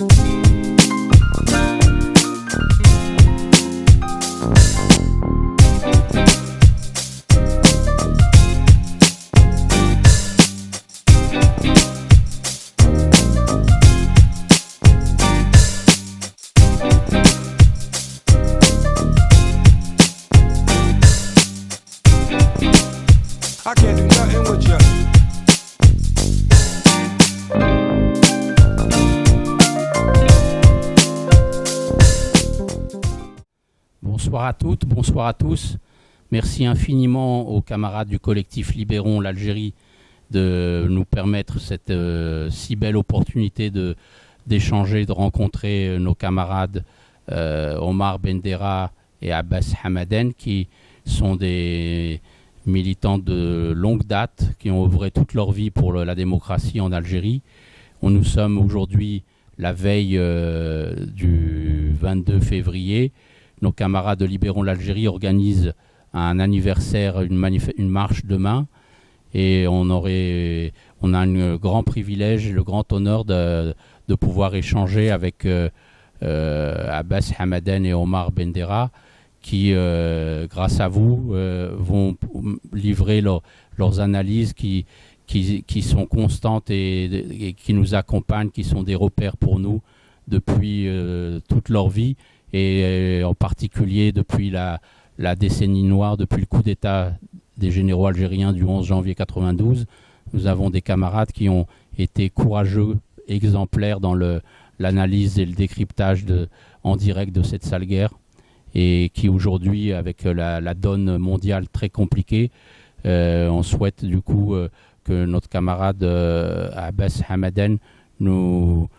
I can't do nothing with you. Bonsoir à toutes, bonsoir à tous. Merci infiniment aux camarades du collectif Libérons l'Algérie de nous permettre cette si belle opportunité d'échanger, de rencontrer nos camarades Omar Bendera et Abbas Hamaden, qui sont des militants de longue date, qui ont œuvré toute leur vie pour la démocratie en Algérie. Nous sommes aujourd'hui la veille du 22 février. Nos camarades de Libérons l'Algérie organisent un anniversaire, une marche demain, et on a un grand privilège, le grand honneur de pouvoir échanger avec Abbas Hamaden et Omar Bendera, qui, grâce à vous, vont livrer leurs analyses qui sont constantes et qui nous accompagnent, qui sont des repères pour nous depuis toute leur vie, et en particulier depuis la décennie noire, depuis le coup d'État des généraux algériens du 11 janvier 92. Nous avons des camarades qui ont été courageux, exemplaires dans l'analyse et le décryptage en direct de cette sale guerre, et qui aujourd'hui, avec la donne mondiale très compliquée, on souhaite du coup que notre camarade Abbas Hamaden nous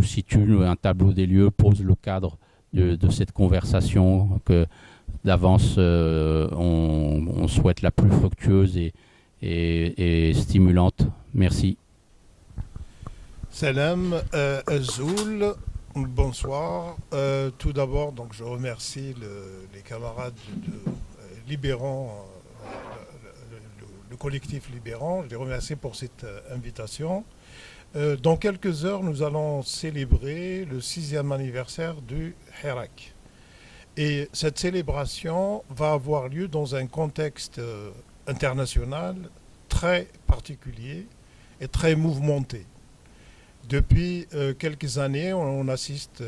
situe un tableau des lieux, pose le cadre de cette conversation que d'avance on souhaite la plus fructueuse et stimulante. Merci. Salam Azoul, bonsoir. Tout d'abord, donc, je remercie les camarades de Libérons, le collectif Libérons. Je les remercie pour cette invitation. Dans quelques heures, nous allons célébrer le 6e anniversaire du Hirak. Et cette célébration va avoir lieu dans un contexte international très particulier et très mouvementé. Depuis quelques années, on assiste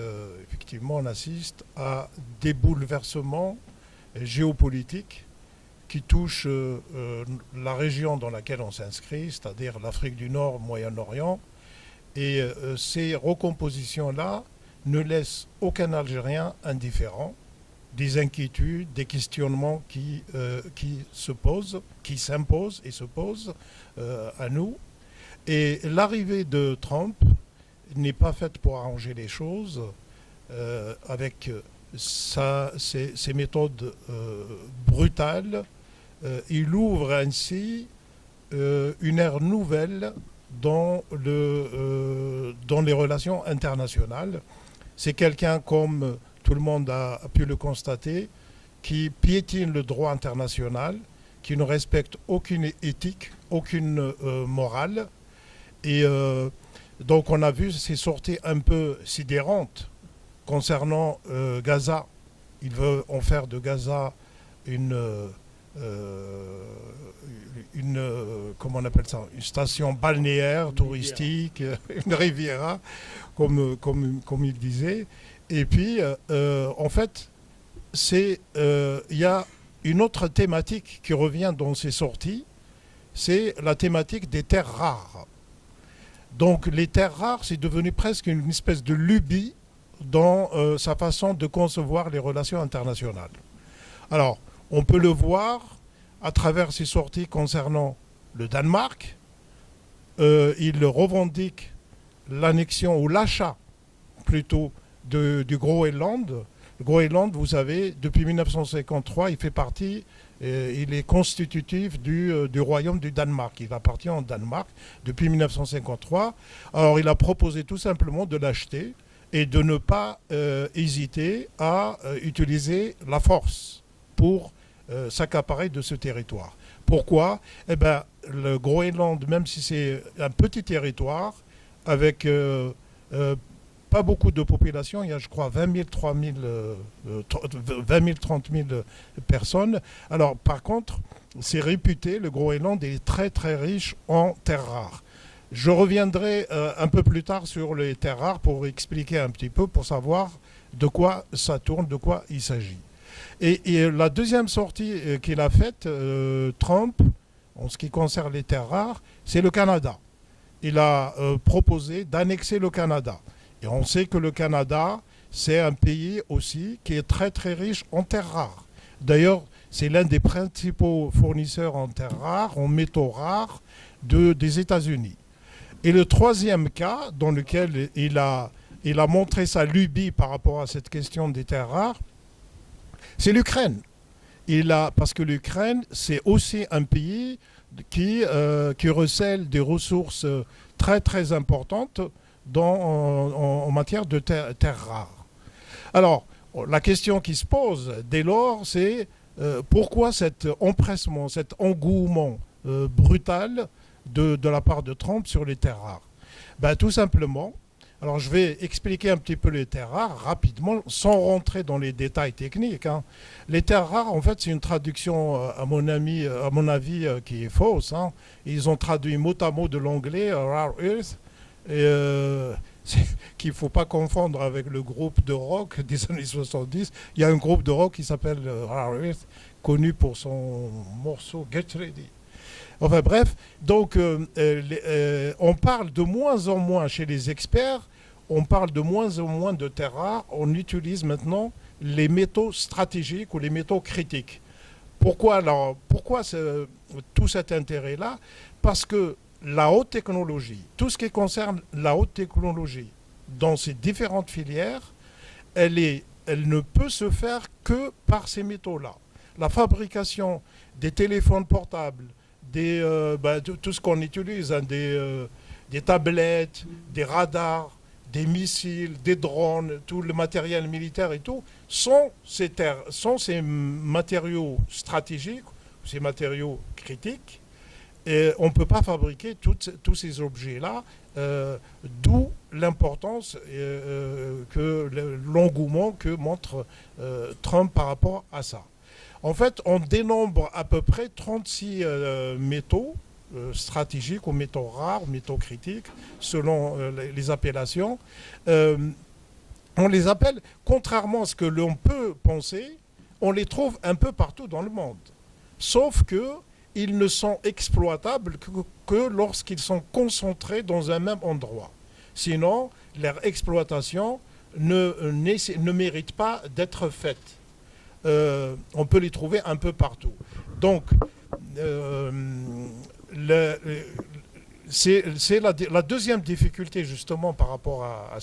à des bouleversements géopolitiques qui touchent la région dans laquelle on s'inscrit, c'est-à-dire l'Afrique du Nord, Moyen-Orient. Et ces recompositions-là ne laissent aucun Algérien indifférent. Des inquiétudes, des questionnements qui s'imposent et se posent à nous. Et l'arrivée de Trump n'est pas faite pour arranger les choses avec ses méthodes brutales. Il ouvre ainsi une ère nouvelle dans les relations internationales. C'est quelqu'un, comme tout le monde a pu le constater, qui piétine le droit international, qui ne respecte aucune éthique, aucune morale. Et donc on a vu ces sorties un peu sidérantes concernant Gaza. Il veut en faire de Gaza une comment on appelle ça, une station balnéaire, touristique, une riviera, comme il disait. Et puis, en fait, il y a une autre thématique qui revient dans ces sorties, c'est la thématique des terres rares. Donc, les terres rares, c'est devenu presque une espèce de lubie dans sa façon de concevoir les relations internationales. Alors, on peut le voir à travers ses sorties concernant le Danemark. Il revendique l'annexion ou l'achat plutôt du Groenland. Le Groenland, vous savez, depuis 1953, il fait partie, il est constitutif du royaume du Danemark. Il appartient au Danemark depuis 1953. Alors, il a proposé tout simplement de l'acheter et de ne pas hésiter à utiliser la force pour s'accaparer de ce territoire. Pourquoi ? Eh bien, le Groenland, même si c'est un petit territoire, avec pas beaucoup de population, il y a je crois 20 000, 30 000 personnes. Alors par contre, c'est réputé, le Groenland est très très riche en terres rares. Je reviendrai un peu plus tard sur les terres rares pour expliquer un petit peu, pour savoir de quoi ça tourne, de quoi il s'agit. Et la deuxième sortie qu'il a faite, Trump, en ce qui concerne les terres rares, c'est le Canada. Il a proposé d'annexer le Canada. Et on sait que le Canada, c'est un pays aussi qui est très très riche en terres rares. D'ailleurs, c'est l'un des principaux fournisseurs en terres rares, en métaux rares des États-Unis. Et le troisième cas dans lequel il a montré sa lubie par rapport à cette question des terres rares, c'est l'Ukraine. Parce que l'Ukraine, c'est aussi un pays qui recèle des ressources très très importantes en matière de terres rares. Alors, la question qui se pose dès lors, c'est pourquoi cet empressement, cet engouement brutal de la part de Trump sur les terres rares? Ben, tout simplement, alors je vais expliquer un petit peu les terres rares rapidement, sans rentrer dans les détails techniques. Hein. Les terres rares, en fait, c'est une traduction, à mon avis, qui est fausse. Hein. Ils ont traduit mot à mot de l'anglais, Rare Earth, qu'il ne faut pas confondre avec le groupe de rock des années 70. Il y a un groupe de rock qui s'appelle Rare Earth, connu pour son morceau Get Ready. Enfin bref, donc on parle de moins en moins chez les experts, on parle de moins en moins de terres rares, on utilise maintenant les métaux stratégiques ou les métaux critiques. Pourquoi tout cet intérêt-là? Parce que la haute technologie, tout ce qui concerne la haute technologie dans ces différentes filières, elle ne peut se faire que par ces métaux-là. La fabrication des téléphones portables, tout ce qu'on utilise, hein, des tablettes, des radars, des missiles, des drones, tout le matériel militaire et tout, sont ces matériaux stratégiques, ces matériaux critiques. Et on ne peut pas fabriquer tous ces objets-là, d'où l'importance l'engouement que montre Trump par rapport à ça. En fait, on dénombre à peu près 36 métaux stratégiques ou métaux rares, métaux critiques, selon les appellations. On les appelle, contrairement à ce que l'on peut penser, on les trouve un peu partout dans le monde. Sauf qu'ils ne sont exploitables que lorsqu'ils sont concentrés dans un même endroit. Sinon, leur exploitation ne mérite pas d'être faite. On peut les trouver un peu partout. Donc, c'est la deuxième difficulté justement par rapport à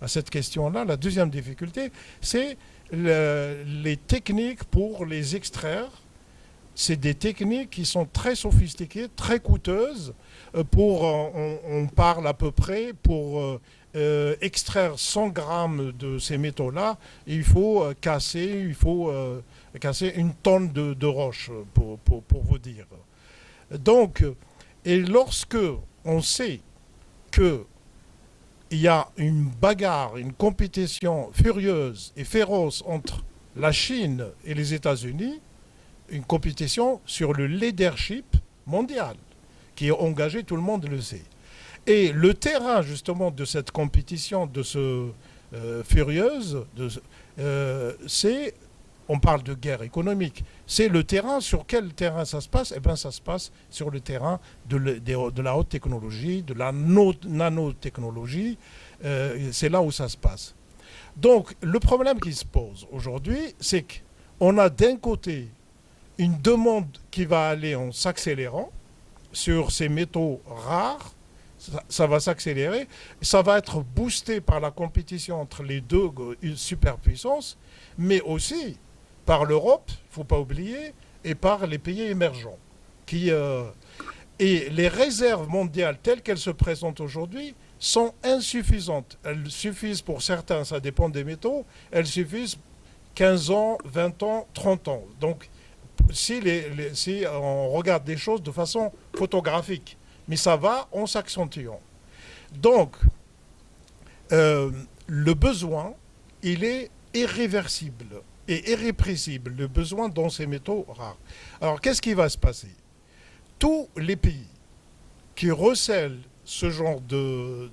cette question-là. La deuxième difficulté, c'est les techniques pour les extraire. C'est des techniques qui sont très sophistiquées, très coûteuses. On parle à peu près pour extraire 100 grammes de ces métaux-là, il faut casser une tonne de roche, pour vous dire. Donc, et lorsque on sait qu'il y a une bagarre, une compétition furieuse et féroce entre la Chine et les États-Unis, une compétition sur le leadership mondial, qui est engagé, tout le monde le sait. Et le terrain, justement, de cette compétition furieuse, on parle de guerre économique, c'est le terrain. Sur quel terrain ça se passe? Eh bien, ça se passe sur le terrain de la haute technologie, de la nanotechnologie. C'est là où ça se passe. Donc, le problème qui se pose aujourd'hui, c'est qu'on a d'un côté une demande qui va aller en s'accélérant sur ces métaux rares. Ça va s'accélérer, ça va être boosté par la compétition entre les deux superpuissances, mais aussi par l'Europe, il ne faut pas oublier, et par les pays émergents. Et les réserves mondiales telles qu'elles se présentent aujourd'hui sont insuffisantes. Elles suffisent pour certains, ça dépend des métaux, elles suffisent 15 ans, 20 ans, 30 ans. Donc, si on regarde des choses de façon photographique, mais ça va en s'accentuant. Donc, le besoin, il est irréversible et irrépressible, le besoin dans ces métaux rares. Alors, qu'est-ce qui va se passer? Tous les pays qui recèlent ce genre de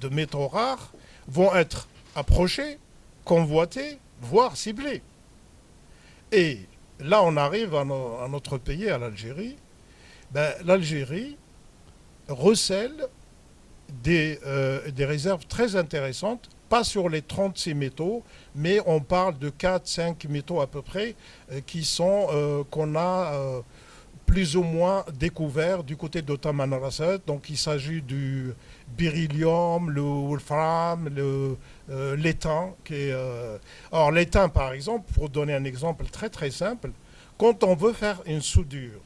métaux rares vont être approchés, convoités, voire ciblés. Et là, on arrive à notre pays, à l'Algérie. L'Algérie recèle des réserves très intéressantes, pas sur les 36 métaux, mais on parle de 4-5 métaux à peu près qu'on a plus ou moins découverts du côté de Tamanrasset. Donc il s'agit du beryllium, le wolfram, l'étain. Alors l'étain, par exemple, pour donner un exemple très très simple, quand on veut faire une soudure,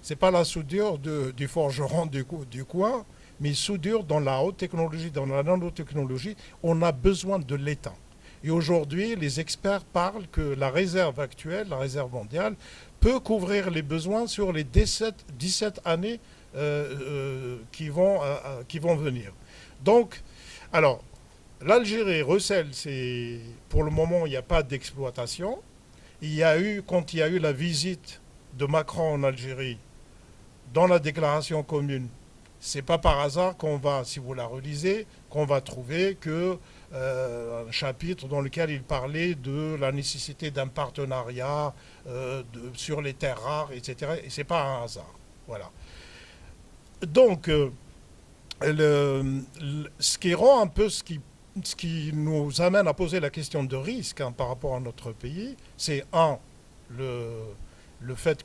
c'est pas la soudure du forgeron du coin, mais soudure dans la haute technologie, dans la nanotechnologie, on a besoin de l'étain. Et aujourd'hui, les experts parlent que la réserve actuelle, la réserve mondiale, peut couvrir les besoins sur les 17 années qui vont venir. Donc, alors, l'Algérie recèle, pour le moment, il n'y a pas d'exploitation. Quand il y a eu la visite de Macron en Algérie, dans la déclaration commune, c'est pas par hasard si vous la relisez, qu'on va trouver un chapitre dans lequel il parlait de la nécessité d'un partenariat sur les terres rares, etc. Et c'est pas un hasard. Voilà. Donc, ce qui rend un peu ce qui nous amène à poser la question de risque par rapport à notre pays, c'est le fait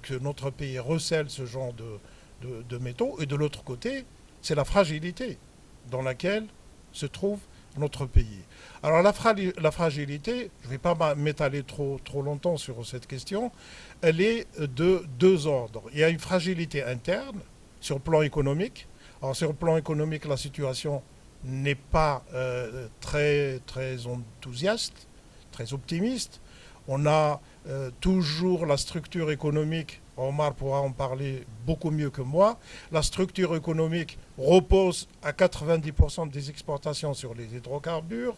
que notre pays recèle ce genre de métaux, et de l'autre côté, c'est la fragilité dans laquelle se trouve notre pays. Alors la fragilité, je ne vais pas m'étaler trop longtemps sur cette question, elle est de deux ordres. Il y a une fragilité interne sur le plan économique. Alors sur le plan économique, la situation n'est pas très enthousiaste, très optimiste. On a toujours la structure économique, Omar pourra en parler beaucoup mieux que moi, la structure économique repose à 90% des exportations sur les hydrocarbures.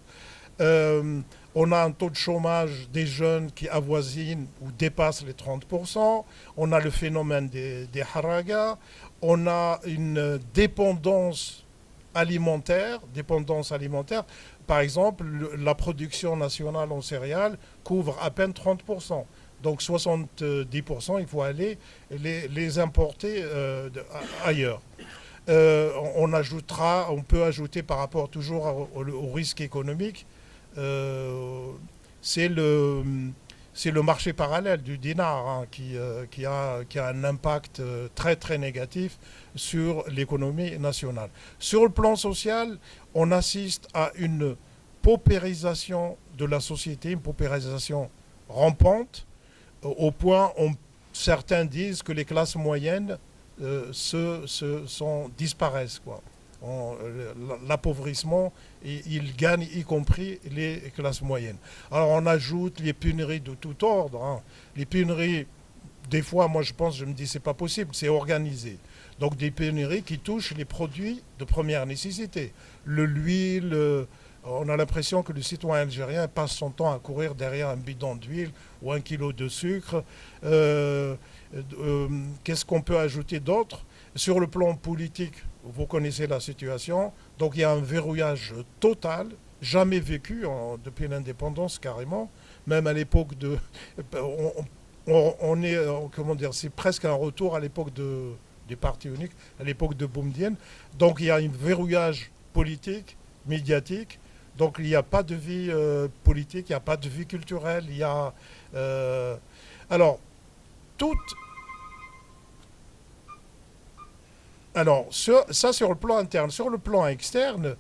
On a un taux de chômage des jeunes qui avoisine ou dépasse les 30%. On a le phénomène des haragas. On a une dépendance alimentaire. Par exemple, la production nationale en céréales couvre à peine 30%. Donc 70%, il faut aller les importer ailleurs. On peut ajouter par rapport toujours au risque économique, c'est le marché parallèle du dinar qui a un impact très très négatif sur l'économie nationale. Sur le plan social, on assiste à une paupérisation de la société, une paupérisation rampante, au point où certains disent que les classes moyennes disparaissent, quoi. L'appauvrissement, il gagne y compris les classes moyennes. Alors on ajoute les pénuries de tout ordre. Les pénuries, des fois, moi je me dis c'est pas possible, c'est organisé. Donc des pénuries qui touchent les produits de première nécessité. L'huile, on a l'impression que le citoyen algérien passe son temps à courir derrière un bidon d'huile ou 1 kilo de sucre. Qu'est-ce qu'on peut ajouter d'autre? Sur le plan politique, vous connaissez la situation. Donc il y a un verrouillage total, jamais vécu depuis l'indépendance carrément. Même à l'époque c'est presque un retour à l'époque du parti unique, à l'époque de Boumedienne. Donc il y a un verrouillage politique, médiatique. Donc il n'y a pas de vie politique, il n'y a pas de vie culturelle. Ça sur le plan interne. Sur le plan externe,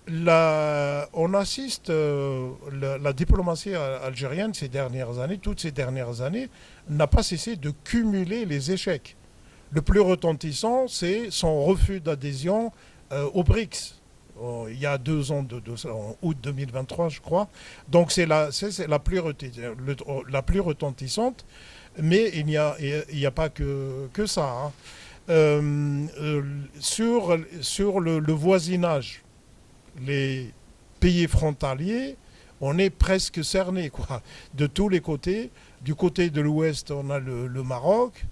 on assiste, la diplomatie algérienne toutes ces dernières années, n'a pas cessé de cumuler les échecs. Le plus retentissant, c'est son refus d'adhésion aux BRICS. Il y a 2 ans, en août 2023, je crois. Donc c'est la plus retentissante, mais il n'y a pas que ça. Sur le voisinage, les pays frontaliers, on est presque cerné, quoi, de tous les côtés. Du côté de l'ouest, on a le Maroc,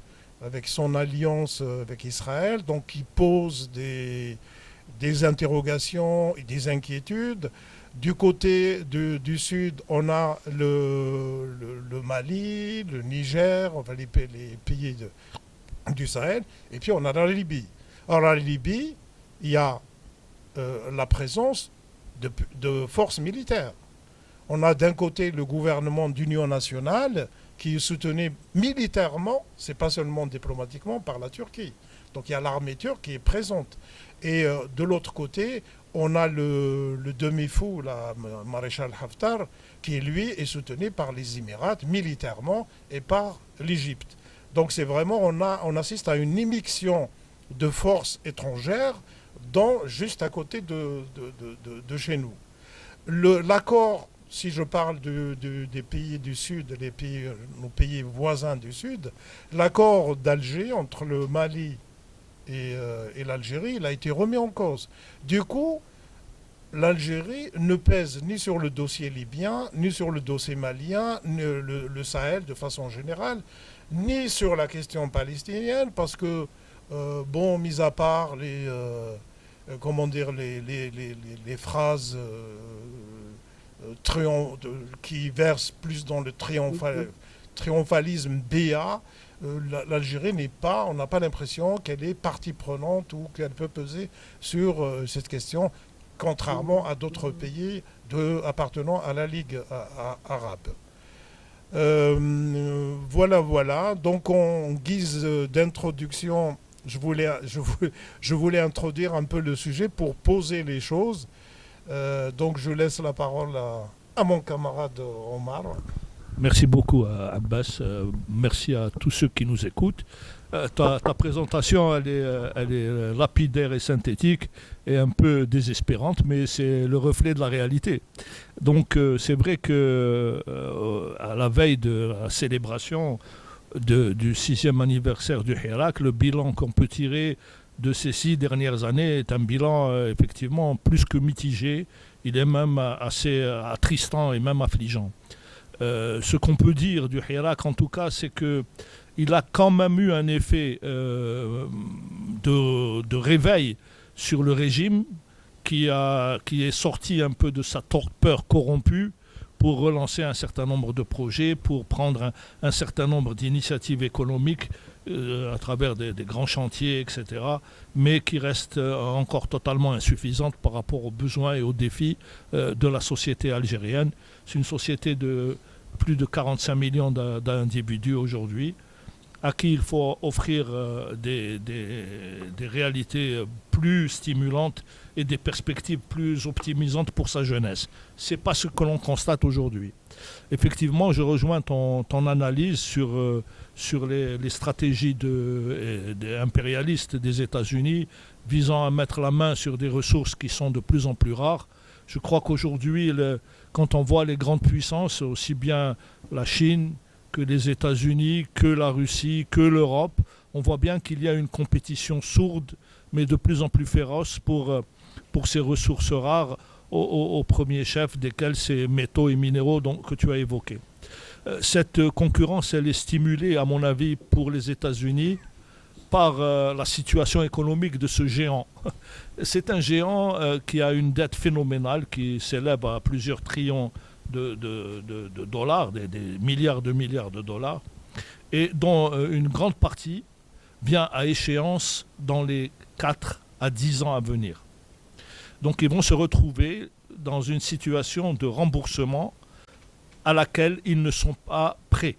avec son alliance avec Israël, donc qui pose des interrogations et des inquiétudes. Du côté du sud, on a le Mali, le Niger, enfin les pays du Sahel, et puis on a la Libye. Alors la Libye, il y a la présence de forces militaires. On a d'un côté le gouvernement d'union nationale qui est soutenu militairement, c'est pas seulement diplomatiquement, par la Turquie. Donc il y a l'armée turque qui est présente. Et de l'autre côté, on a le demi-fou, la maréchal Haftar, qui lui est soutenu par les Émirats militairement et par l'Égypte. Donc c'est vraiment, on assiste à une immixtion de forces étrangères juste à côté de chez nous. L'accord, si je parle des pays du Sud, nos pays voisins du Sud, l'accord d'Alger entre le Mali et l'Algérie, il a été remis en cause. Du coup, l'Algérie ne pèse ni sur le dossier libyen, ni sur le dossier malien, ni le Sahel de façon générale, ni sur la question palestinienne, parce que, mis à part les phrases qui versent plus dans le triomphalisme béat, l'Algérie on n'a pas l'impression qu'elle est partie prenante ou qu'elle peut peser sur cette question, contrairement à d'autres pays appartenant à la Ligue arabe. Voilà. Donc, en guise d'introduction, je voulais introduire un peu le sujet pour poser les choses. Donc, je laisse la parole à mon camarade Omar. Merci beaucoup Abbas, merci à tous ceux qui nous écoutent. Ta présentation, elle est lapidaire et synthétique et un peu désespérante, mais c'est le reflet de la réalité. Donc c'est vrai que à la veille de la célébration du 6e anniversaire du Hirak, le bilan qu'on peut tirer de ces 6 dernières années est un bilan effectivement plus que mitigé. Il est même assez attristant et même affligeant. Ce qu'on peut dire du Hirak, en tout cas, c'est qu'il a quand même eu un effet de réveil sur le régime qui est sorti un peu de sa torpeur corrompue pour relancer un certain nombre de projets, pour prendre un certain nombre d'initiatives économiques à travers des grands chantiers, etc., mais qui restent encore totalement insuffisantes par rapport aux besoins et aux défis de la société algérienne. C'est une société de plus de 45 millions d'individus aujourd'hui, à qui il faut offrir des réalités plus stimulantes et des perspectives plus optimisantes pour sa jeunesse. Ce n'est pas ce que l'on constate aujourd'hui. Effectivement, je rejoins ton analyse sur les stratégies impérialistes des États-Unis visant à mettre la main sur des ressources qui sont de plus en plus rares. Je crois qu'aujourd'hui, quand on voit les grandes puissances, aussi bien la Chine que les États-Unis, que la Russie, que l'Europe, on voit bien qu'il y a une compétition sourde, mais de plus en plus féroce pour ces ressources rares, au premier chef desquels ces métaux et minéraux que tu as évoqués. Cette concurrence, elle est stimulée, à mon avis, pour les États-Unis, par la situation économique de ce géant. C'est un géant qui a une dette phénoménale, qui s'élève à plusieurs trillions de dollars, des milliards de dollars, et dont une grande partie vient à échéance dans les 4 à 10 ans à venir. Donc ils vont se retrouver dans une situation de remboursement à laquelle ils ne sont pas prêts.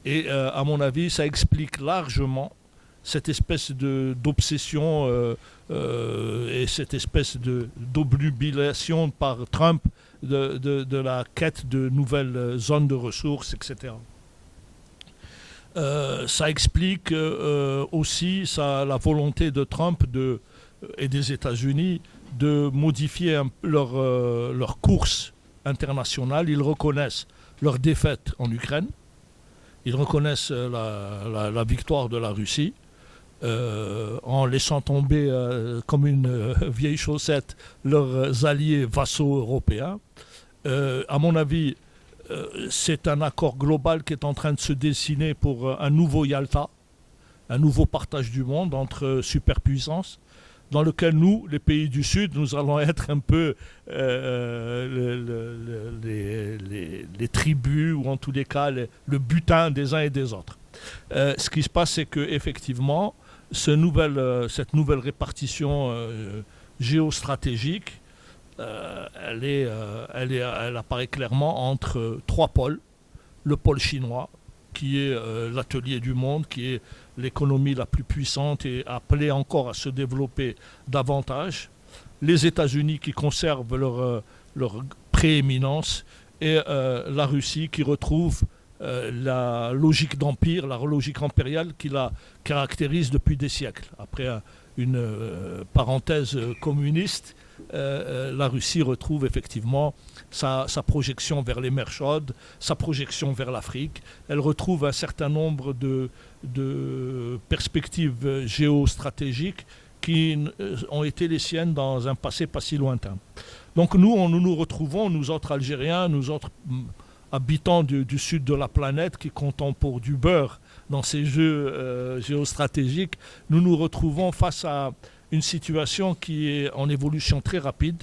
Et à mon avis, ça explique largement cette espèce d'obsession et cette espèce d'obnubilation par Trump de la quête de nouvelles zones de ressources, etc. Ça explique aussi la volonté de Trump et des États-Unis de modifier leur course internationale. Ils reconnaissent leur défaite en Ukraine, ils reconnaissent la victoire de la Russie, en laissant tomber comme une vieille chaussette leurs alliés vassaux européens. À mon avis, c'est un accord global qui est en train de se dessiner pour un nouveau Yalta, un nouveau partage du monde entre superpuissances, dans lequel nous, les pays du Sud, nous allons être un peu les tribus, ou en tous les cas le butin des uns et des autres. Ce qui se passe, c'est qu'effectivement, cette nouvelle répartition géostratégique, elle apparaît clairement entre trois pôles. Le pôle chinois, qui est l'atelier du monde, qui est l'économie la plus puissante et appelée encore à se développer davantage. Les États-Unis qui conservent leur prééminence, et la Russie qui retrouve la logique d'empire, la logique impériale qui la caractérise depuis des siècles. Après une parenthèse communiste, la Russie retrouve effectivement sa projection vers les mers chaudes, sa projection vers l'Afrique. Elle retrouve un certain nombre de perspectives géostratégiques qui ont été les siennes dans un passé pas si lointain. Donc nous nous retrouvons, nous autres Algériens, nous autres habitants du sud de la planète qui comptons pour du beurre dans ces jeux géostratégiques, nous nous retrouvons face à une situation qui est en évolution très rapide,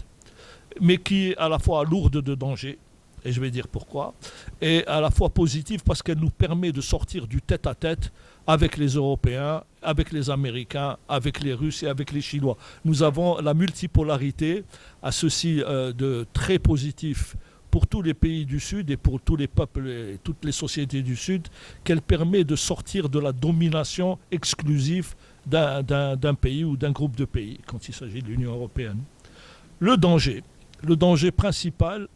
mais qui est à la fois lourde de dangers, et je vais dire pourquoi, et à la fois positive parce qu'elle nous permet de sortir du tête-à-tête avec les Européens, avec les Américains, avec les Russes et avec les Chinois. Nous avons la multipolarité à ceci de très positif pour tous les pays du Sud et pour tous les peuples et toutes les sociétés du Sud, qu'elle permet de sortir de la domination exclusive d'un pays ou d'un groupe de pays, quand il s'agit de l'Union européenne. Le danger principal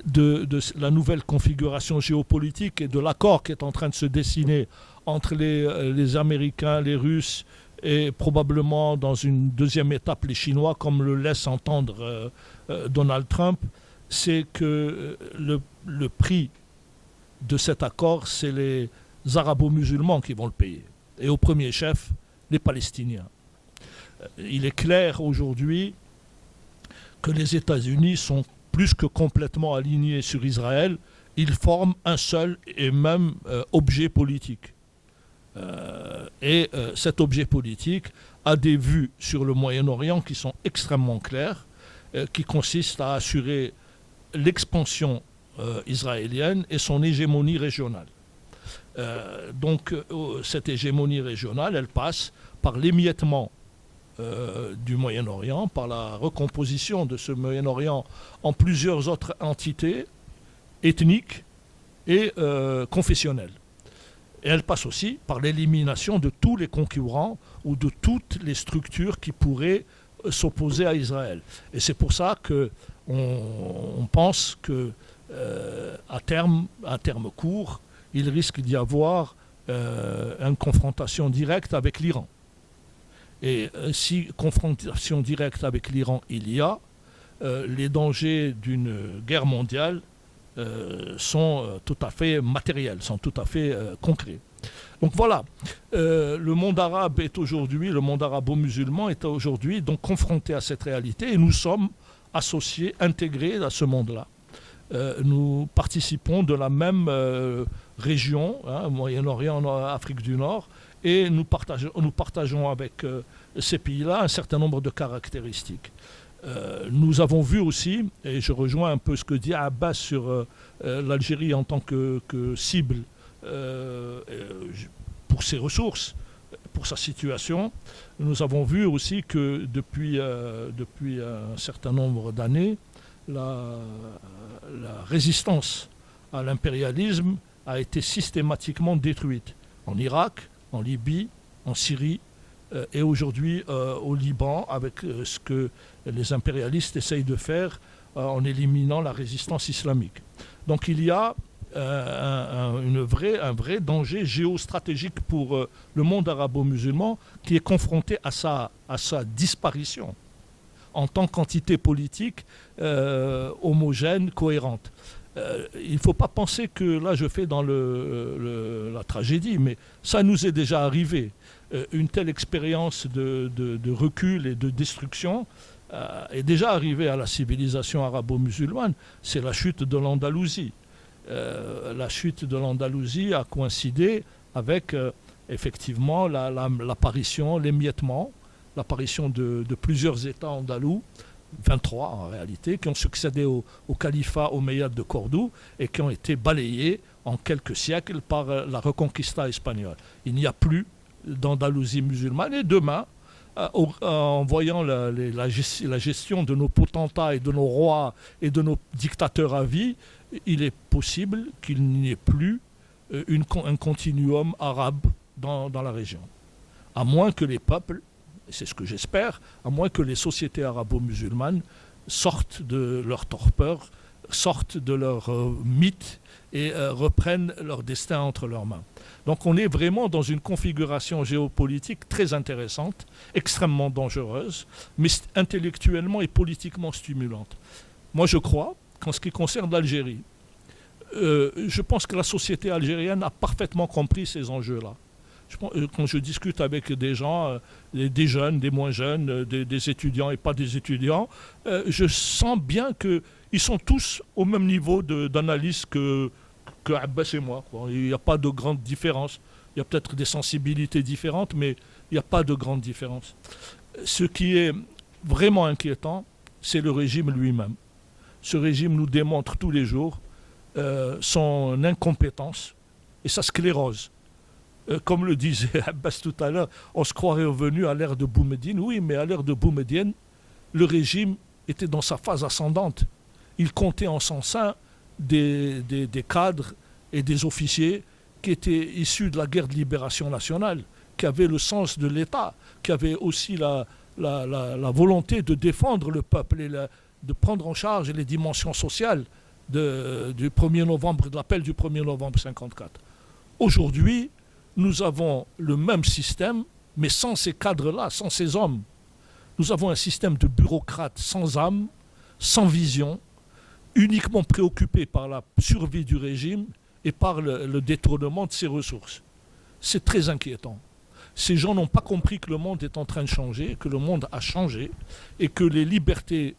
de la nouvelle configuration géopolitique et de l'accord qui est en train de se dessiner entre les Américains, les Russes et probablement dans une deuxième étape les Chinois, comme le laisse entendre Donald Trump, c'est que le prix de cet accord, c'est les arabo-musulmans qui vont le payer. Et au premier chef, les Palestiniens. Il est clair aujourd'hui que les États-Unis sont plus que complètement alignés sur Israël. Ils forment un seul et même objet politique. Cet objet politique a des vues sur le Moyen-Orient qui sont extrêmement claires, qui consistent à assurer l'expansion israélienne et son hégémonie régionale. Donc cette hégémonie régionale, elle passe par l'émiettement du Moyen-Orient, par la recomposition de ce Moyen-Orient en plusieurs autres entités ethniques et confessionnelles. Et elle passe aussi par l'élimination de tous les concurrents ou de toutes les structures qui pourraient s'opposer à Israël. Et c'est pour ça qu'on pense que à terme court, il risque d'y avoir une confrontation directe avec l'Iran. Et si confrontation directe avec l'Iran il y a, les dangers d'une guerre mondiale sont tout à fait matériels, sont tout à fait concrets. Donc voilà, le monde arabe est aujourd'hui, le monde arabo-musulman est aujourd'hui donc confronté à cette réalité et nous sommes associés, intégrés à ce monde-là. Nous participons de la même région, Moyen-Orient, Afrique du Nord, et nous partageons avec ces pays-là un certain nombre de caractéristiques. Nous avons vu aussi, et je rejoins un peu ce que dit Abbas sur l'Algérie en tant que cible pour ses ressources, pour sa situation, nous avons vu aussi que depuis un certain nombre d'années, la résistance à l'impérialisme a été systématiquement détruite. En Irak, en Libye, en Syrie et aujourd'hui au Liban, avec ce que les impérialistes essayent de faire en éliminant la résistance islamique. Donc il y a un vrai danger géostratégique pour le monde arabo-musulman qui est confronté à sa disparition en tant qu'entité politique homogène, cohérente. Il ne faut pas penser que là je fais dans la tragédie, mais ça nous est déjà arrivé. une telle expérience de recul et de destruction est déjà arrivée à la civilisation arabo-musulmane. C'est la chute de l'Andalousie. La chute de l'Andalousie a coïncidé avec effectivement l'apparition, l'émiettement, l'apparition de plusieurs États andalous, 23 en réalité, qui ont succédé au califat omeyyade de Cordoue et qui ont été balayés en quelques siècles par la Reconquista espagnole. Il n'y a plus d'Andalousie musulmane et demain, en voyant la gestion de nos potentats et de nos rois et de nos dictateurs à vie, il est possible qu'il n'y ait plus un continuum arabe dans la région. À moins que les peuples, c'est ce que j'espère, à moins que les sociétés arabo-musulmanes sortent de leur torpeur, sortent de leur mythe et reprennent leur destin entre leurs mains. Donc on est vraiment dans une configuration géopolitique très intéressante, extrêmement dangereuse, mais intellectuellement et politiquement stimulante. Moi je crois qu'en ce qui concerne l'Algérie, je pense que la société algérienne a parfaitement compris ces enjeux-là. Quand je discute avec des gens, des jeunes, des moins jeunes, des étudiants et pas des étudiants, je sens bien qu'ils sont tous au même niveau d'analyse que Abbas et moi, quoi. Il n'y a pas de grande différence. Il y a peut-être des sensibilités différentes, mais il n'y a pas de grande différence. Ce qui est vraiment inquiétant, c'est le régime lui-même. Ce régime nous démontre tous les jours son incompétence et sa sclérose. Comme le disait Abbas tout à l'heure, on se croirait revenu à l'ère de Boumediene. Oui, mais à l'ère de Boumediene, le régime était dans sa phase ascendante. Il comptait en son sein des cadres et des officiers qui étaient issus de la guerre de libération nationale, qui avaient le sens de l'État, qui avaient aussi la volonté de défendre le peuple et de prendre en charge les dimensions sociales du 1er novembre, de l'appel du 1er novembre 1954. Aujourd'hui, nous avons le même système, mais sans ces cadres-là, sans ces hommes. Nous avons un système de bureaucrates sans âme, sans vision, uniquement préoccupés par la survie du régime et par le détournement de ses ressources. C'est très inquiétant. Ces gens n'ont pas compris que le monde est en train de changer, que le monde a changé et que les libertés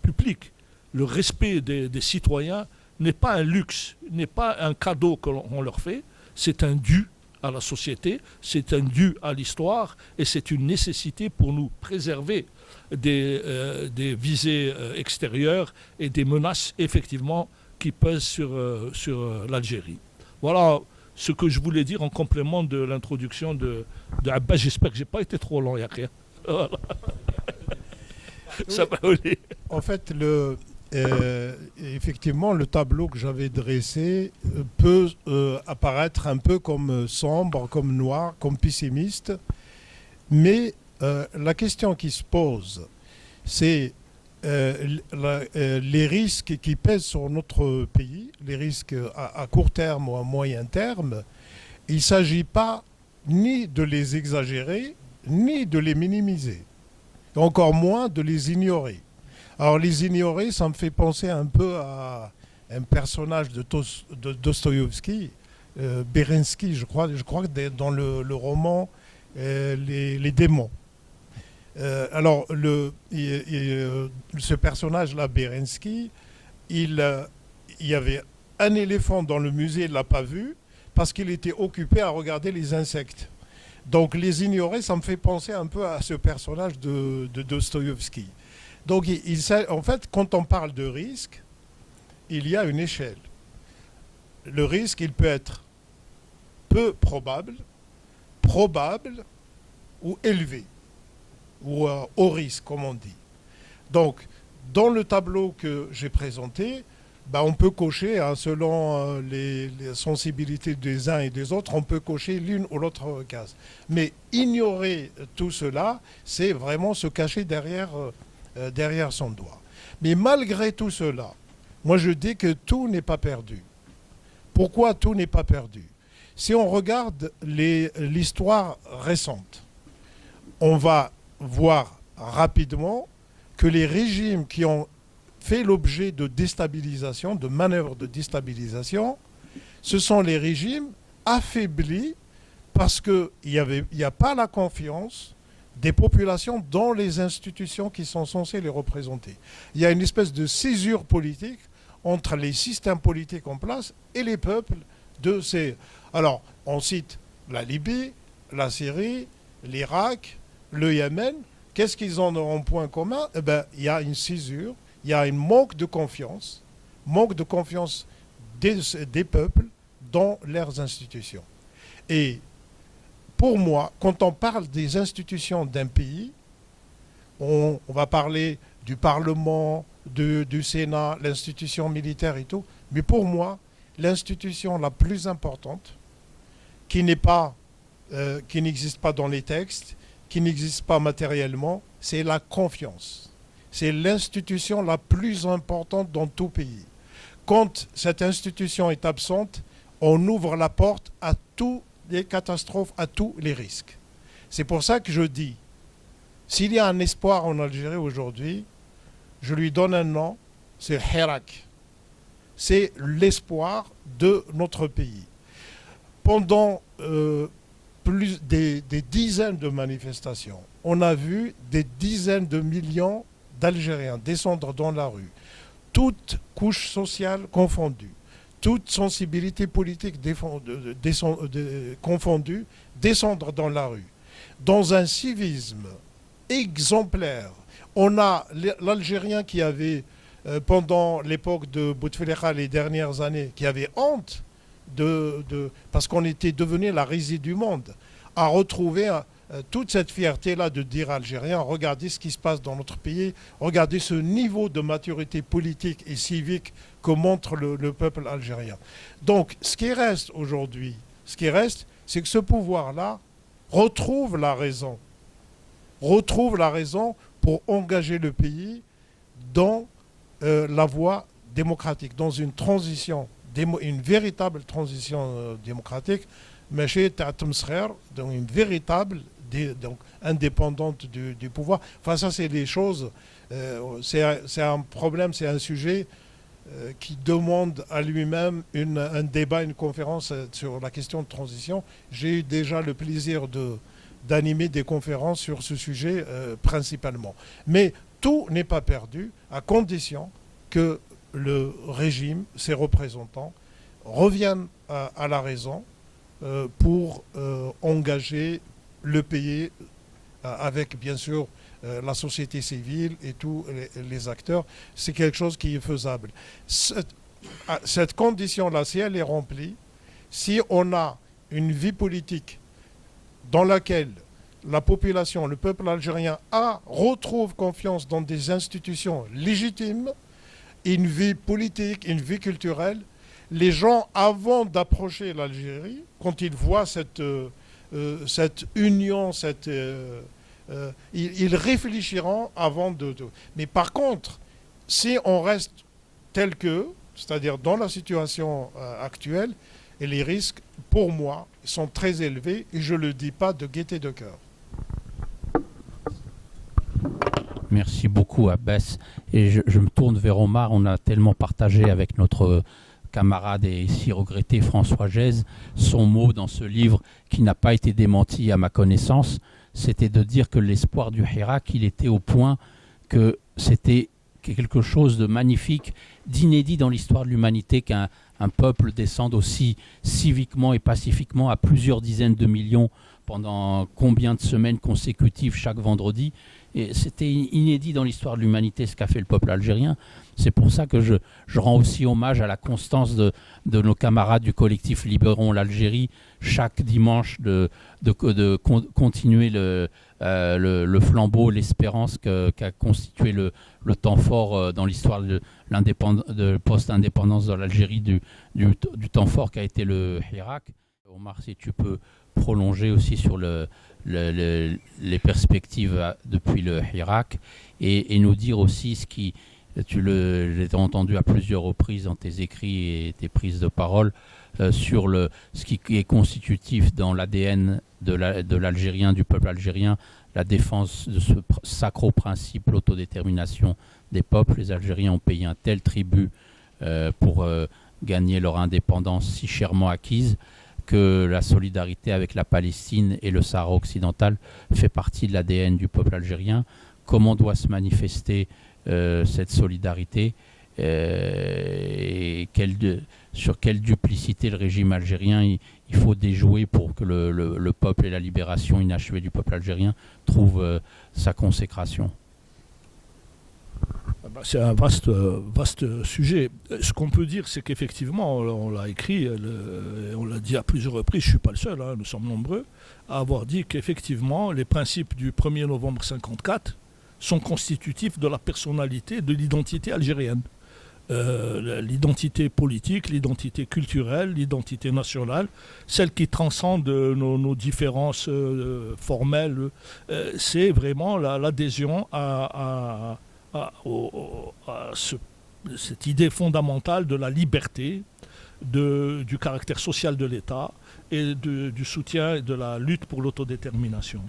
publiques, le respect des citoyens n'est pas un luxe, n'est pas un cadeau qu'on leur fait, c'est un dû à la société, c'est un dû à l'histoire et c'est une nécessité pour nous préserver des visées extérieures et des menaces effectivement qui pèsent sur l'Algérie. Voilà ce que je voulais dire en complément de l'introduction de Abbas. J'espère que je n'ai pas été trop long, Yakir. Voilà. Ça va aller. En fait, effectivement, le tableau que j'avais dressé peut apparaître un peu comme sombre, comme noir, comme pessimiste. Mais la question qui se pose, c'est les risques qui pèsent sur notre pays, les risques à court terme ou à moyen terme. Il ne s'agit pas ni de les exagérer, ni de les minimiser, encore moins de les ignorer. Alors les ignorer, ça me fait penser un peu à un personnage de Dostoïevski, Berensky, je crois que dans le roman Les démons. Alors ce personnage-là, Berensky, il y avait un éléphant dans le musée, il ne l'a pas vu, parce qu'il était occupé à regarder les insectes. Donc les ignorer, ça me fait penser un peu à ce personnage de Dostoïevski. Donc, en fait, quand on parle de risque, il y a une échelle. Le risque, il peut être peu probable, probable ou élevé, ou haut risque, comme on dit. Donc, dans le tableau que j'ai présenté, on peut cocher, selon les sensibilités des uns et des autres, on peut cocher l'une ou l'autre case. Mais ignorer tout cela, c'est vraiment se cacher derrière son doigt. Mais malgré tout cela, moi je dis que tout n'est pas perdu. Pourquoi tout n'est pas perdu? Si on regarde l'histoire récente, on va voir rapidement que les régimes qui ont fait l'objet de déstabilisation, de manœuvres de déstabilisation, ce sont les régimes affaiblis parce qu'il n'y a pas la confiance des populations dans les institutions qui sont censées les représenter. Il y a une espèce de césure politique entre les systèmes politiques en place et les peuples de ces... Alors, on cite la Libye, la Syrie, l'Irak, le Yémen. Qu'est-ce qu'ils ont en point commun? Eh bien, il y a une césure, il y a un manque de confiance des peuples dans leurs institutions. Et pour moi, quand on parle des institutions d'un pays, on va parler du Parlement, du Sénat, l'institution militaire et tout, mais pour moi, l'institution la plus importante, qui n'existe pas dans les textes, qui n'existe pas matériellement, c'est la confiance. C'est l'institution la plus importante dans tout pays. Quand cette institution est absente, on ouvre la porte à toutes les catastrophes, à tous les risques. C'est pour ça que je dis, s'il y a un espoir en Algérie aujourd'hui, je lui donne un nom, c'est Hirak. C'est l'espoir de notre pays. Pendant des dizaines de manifestations, on a vu des dizaines de millions d'Algériens descendre dans la rue, toutes couches sociales confondues, toute sensibilité politique confondue, descendre dans la rue. Dans un civisme exemplaire, on a l'Algérien qui avait, pendant l'époque de Bouteflika, les dernières années, qui avait honte, parce qu'on était devenu la risée du monde, à retrouver toute cette fierté-là de dire Algériens, regardez ce qui se passe dans notre pays, regardez ce niveau de maturité politique et civique que montre le peuple algérien. Donc, ce qui reste aujourd'hui, c'est que ce pouvoir-là retrouve la raison pour engager le pays dans la voie démocratique, dans une transition, une véritable transition démocratique, mais chez Tatumsrer, dans une véritable donc indépendante du pouvoir. Enfin, ça, c'est des choses, c'est un problème, c'est un sujet qui demande à lui-même un débat, une conférence sur la question de transition. J'ai eu déjà le plaisir d'animer des conférences sur ce sujet principalement. Mais tout n'est pas perdu, à condition que le régime, ses représentants, reviennent à la raison pour engager le pays avec, bien sûr, la société civile et tous les acteurs. C'est quelque chose qui est faisable. Cette condition-là, si elle est remplie, si on a une vie politique dans laquelle la population, le peuple algérien retrouve confiance dans des institutions légitimes, une vie politique, une vie culturelle, les gens, avant d'approcher l'Algérie, quand ils voient cette union, ils réfléchiront avant de... Mais par contre, si on reste tel que, c'est-à-dire dans la situation actuelle, et les risques, pour moi, sont très élevés, et je ne le dis pas de gaieté de cœur. Merci beaucoup, Abbas. Et je me tourne vers Omar. On a tellement partagé avec notre camarade et si regretté François Gèze son mot dans ce livre qui n'a pas été démenti à ma connaissance. C'était de dire que l'espoir du Hirak, il était au point que c'était quelque chose de magnifique, d'inédit dans l'histoire de l'humanité qu'un peuple descende aussi civiquement et pacifiquement à plusieurs dizaines de millions pendant combien de semaines consécutives chaque vendredi. Et c'était inédit dans l'histoire de l'humanité ce qu'a fait le peuple algérien. C'est pour ça que je rends aussi hommage à la constance de nos camarades du collectif Libérons l'Algérie, chaque dimanche de continuer le flambeau, l'espérance qu'a constitué le temps fort dans l'histoire de post-indépendance de l'Algérie, du temps fort qu'a été le Hirak. Omar, si tu peux prolonger aussi sur les perspectives depuis le Hirak et nous dire aussi ce qui, j'ai entendu à plusieurs reprises dans tes écrits et tes prises de parole, sur ce qui est constitutif dans l'ADN de l'Algérien, du peuple algérien, la défense de ce sacro principe, l'autodétermination des peuples. Les Algériens ont payé un tel tribut pour gagner leur indépendance si chèrement acquise. que la solidarité avec la Palestine et le Sahara occidental fait partie de l'ADN du peuple algérien. Comment doit se manifester cette solidarité et sur quelle duplicité le régime algérien il faut déjouer pour que le peuple et la libération inachevée du peuple algérien trouvent sa consécration. C'est un vaste sujet. Ce qu'on peut dire, c'est qu'effectivement, on l'a écrit, on l'a dit à plusieurs reprises, je ne suis pas le seul, nous sommes nombreux, à avoir dit qu'effectivement, les principes du 1er novembre 1954 sont constitutifs de la personnalité, de l'identité algérienne. L'identité politique, l'identité culturelle, l'identité nationale, celle qui transcende nos différences formelles, c'est vraiment l'adhésion à cette idée fondamentale de la liberté, du caractère social de l'État et du soutien et de la lutte pour l'autodétermination.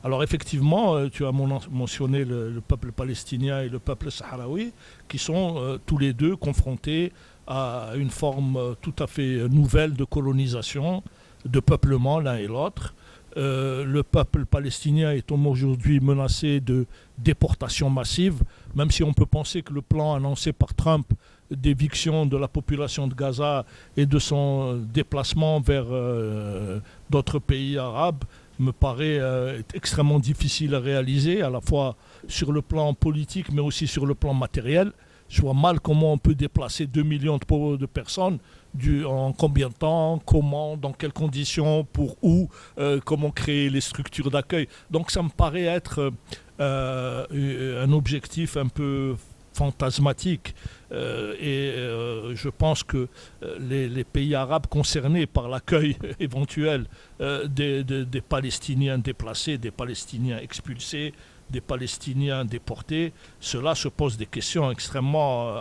Alors effectivement, tu as mentionné le peuple palestinien et le peuple sahraoui qui sont tous les deux confrontés à une forme tout à fait nouvelle de colonisation, de peuplement l'un et l'autre. Le peuple palestinien est aujourd'hui menacé de déportation massive, même si on peut penser que le plan annoncé par Trump d'éviction de la population de Gaza et de son déplacement vers d'autres pays arabes me paraît extrêmement difficile à réaliser, à la fois sur le plan politique mais aussi sur le plan matériel. Je vois mal comment on peut déplacer 2 millions de personnes, en combien de temps, comment, dans quelles conditions, pour où, comment créer les structures d'accueil. Donc ça me paraît être un objectif un peu fantasmatique. Je pense que les pays arabes concernés par l'accueil éventuel des Palestiniens déplacés, des Palestiniens expulsés, des Palestiniens déportés, cela se pose des questions extrêmement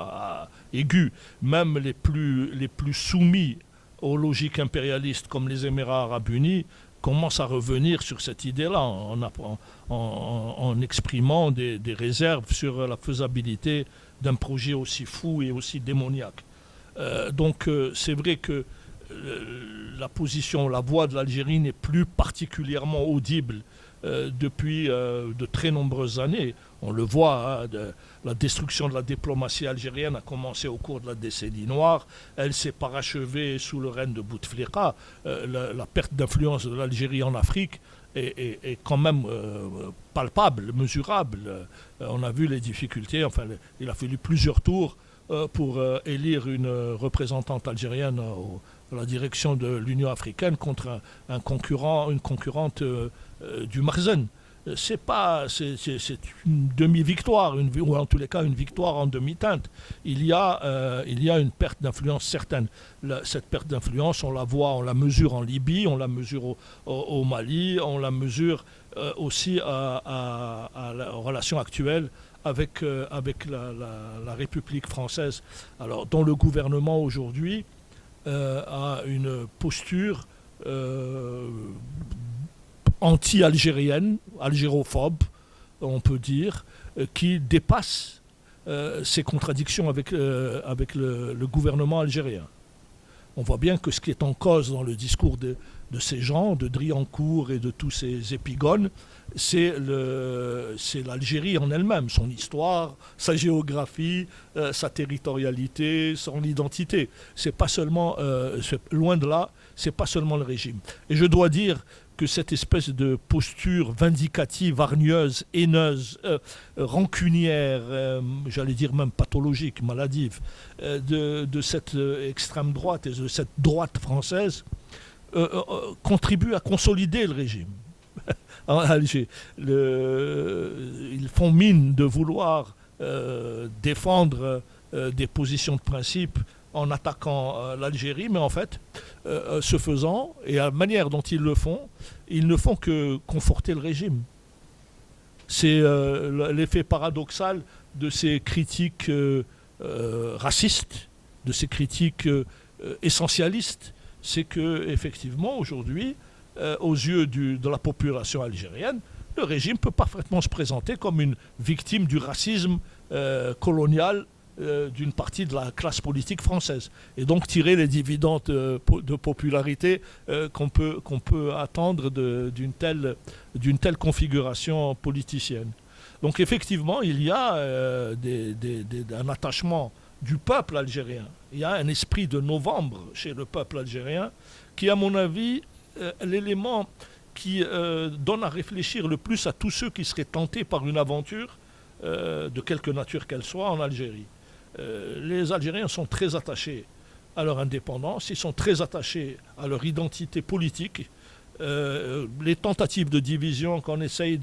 aiguës. Même les plus soumis aux logiques impérialistes comme les Émirats arabes unis commencent à revenir sur cette idée-là en exprimant des réserves sur la faisabilité d'un projet aussi fou et aussi démoniaque. Donc c'est vrai que la voix de l'Algérie n'est plus particulièrement audible depuis de très nombreuses années. On le voit, la destruction de la diplomatie algérienne a commencé au cours de la décennie noire. Elle s'est parachevée sous le règne de Bouteflika. La perte d'influence de l'Algérie en Afrique est quand même palpable, mesurable. On a vu les difficultés. Enfin, il a fallu plusieurs tours pour élire une représentante algérienne à la direction de l'Union africaine contre une concurrente du Marzen. C'est une demi-victoire, ou en tous les cas une victoire en demi-teinte. Il y a une perte d'influence certaine. Cette perte d'influence, on la mesure en Libye, on la mesure au Mali, on la mesure aussi à la relation actuelle avec la République française, alors, dont le gouvernement aujourd'hui a une posture anti-algérienne, algérophobe, on peut dire, qui dépasse ces contradictions avec le gouvernement algérien. On voit bien que ce qui est en cause dans le discours de ces gens, de Driancourt et de tous ces épigones, c'est l'Algérie en elle-même, son histoire, sa géographie, sa territorialité, son identité. C'est pas seulement, loin de là, c'est pas seulement le régime. Et je dois dire que cette espèce de posture vindicative, hargneuse, haineuse, rancunière, j'allais dire même pathologique, maladive, de cette extrême droite et de cette droite française contribue à consolider le régime. En Alger, ils font mine de vouloir défendre des positions de principe en attaquant l'Algérie, mais en fait, ce faisant, et à la manière dont ils le font, ils ne font que conforter le régime. C'est l'effet paradoxal de ces critiques racistes, de ces critiques essentialistes, c'est que effectivement aujourd'hui, aux yeux de la population algérienne, le régime peut parfaitement se présenter comme une victime du racisme colonial d'une partie de la classe politique française. Et donc tirer les dividendes de popularité qu'on peut attendre d'une telle configuration politicienne. Donc effectivement, il y a un attachement du peuple algérien. Il y a un esprit de novembre chez le peuple algérien qui, à mon avis, l'élément qui donne à réfléchir le plus à tous ceux qui seraient tentés par une aventure de quelque nature qu'elle soit en Algérie. Les Algériens sont très attachés à leur indépendance, ils sont très attachés à leur identité politique. Les tentatives de division qu'on essaye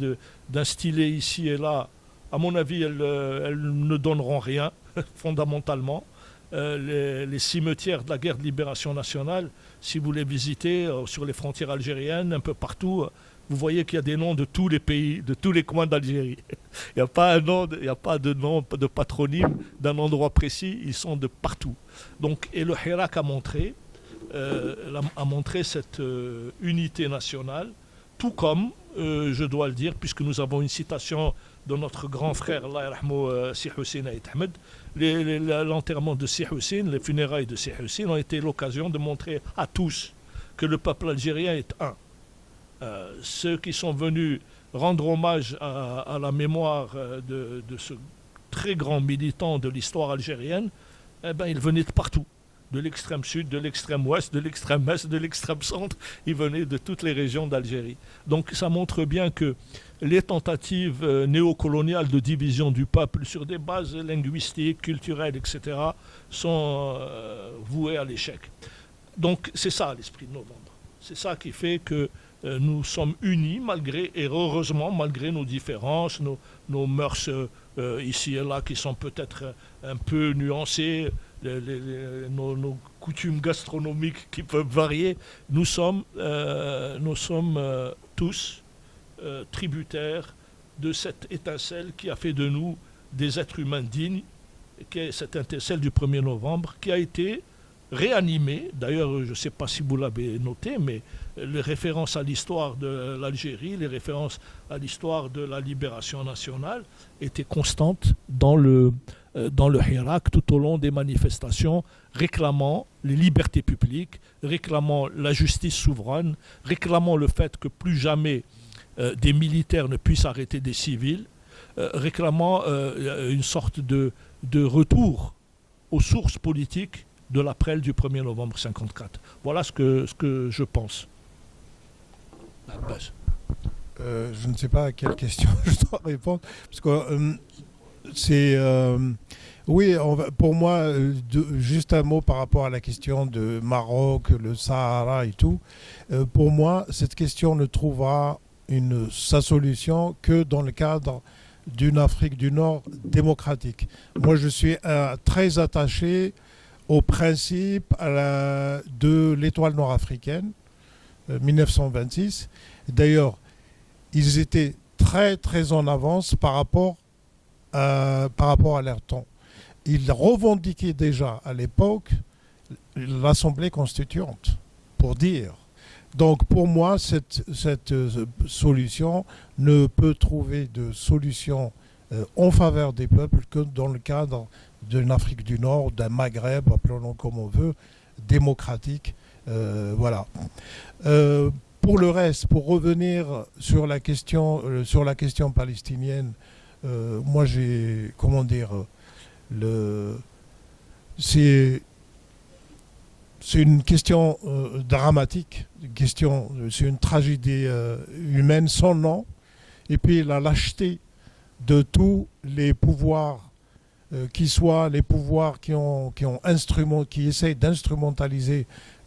d'instiller ici et là, à mon avis, elles ne donneront rien, fondamentalement. Les cimetières de la guerre de libération nationale, si vous les visitez sur les frontières algériennes, un peu partout, vous voyez qu'il y a des noms de tous les pays, de tous les coins d'Algérie. Il n'y a pas de nom, de patronyme d'un endroit précis, ils sont de partout. Donc, et le Hirak a montré cette unité nationale, tout comme, je dois le dire, puisque nous avons une citation de notre grand frère, Allah yarhamou, Si Hussein Aït Ahmed, l'enterrement de Si Hussein, les funérailles de Si Hussein ont été l'occasion de montrer à tous que le peuple algérien est un. Ceux qui sont venus rendre hommage à la mémoire de ce très grand militant de l'histoire algérienne, ils venaient de partout. De l'extrême sud, de l'extrême ouest, de l'extrême est, de l'extrême centre. Ils venaient de toutes les régions d'Algérie. Donc ça montre bien que les tentatives néocoloniales de division du peuple sur des bases linguistiques, culturelles, etc. sont vouées à l'échec. Donc c'est ça l'esprit de novembre. C'est ça qui fait que nous sommes unis et heureusement malgré nos différences, nos mœurs ici et là qui sont peut-être un peu nuancées, nos coutumes gastronomiques qui peuvent varier, nous sommes tous tributaires de cette étincelle qui a fait de nous des êtres humains dignes, qui est cette étincelle du 1er novembre, qui a été réanimée. D'ailleurs, je ne sais pas si vous l'avez noté, mais les références à l'histoire de l'Algérie, les références à l'histoire de la libération nationale étaient constantes dans le Hirak tout au long des manifestations, réclamant les libertés publiques, réclamant la justice souveraine, réclamant le fait que plus jamais des militaires ne puissent arrêter des civils, réclamant une sorte de retour aux sources politiques de l'appel du 1er novembre 1954. Voilà ce que je pense. Je ne sais pas à quelle question je dois répondre, parce que oui, pour moi, juste un mot par rapport à la question de Maroc, le Sahara et tout. Pour moi, cette question ne trouvera sa solution que dans le cadre d'une Afrique du Nord démocratique. Moi, je suis très attaché au principe de l'étoile nord-africaine, 1926. D'ailleurs, ils étaient très très en avance par rapport à leur temps. Ils revendiquaient déjà à l'époque l'Assemblée constituante, pour dire. Donc pour moi, cette solution ne peut trouver de solution en faveur des peuples que dans le cadre d'une Afrique du Nord, d'un Maghreb, appelons-le comme on veut, démocratique. Voilà. Pour le reste, pour revenir sur la question palestinienne, moi j'ai, c'est une question dramatique, c'est une tragédie humaine sans nom, et puis la lâcheté de tous les pouvoirs, qui soient les pouvoirs qui essayent d'instrumentaliser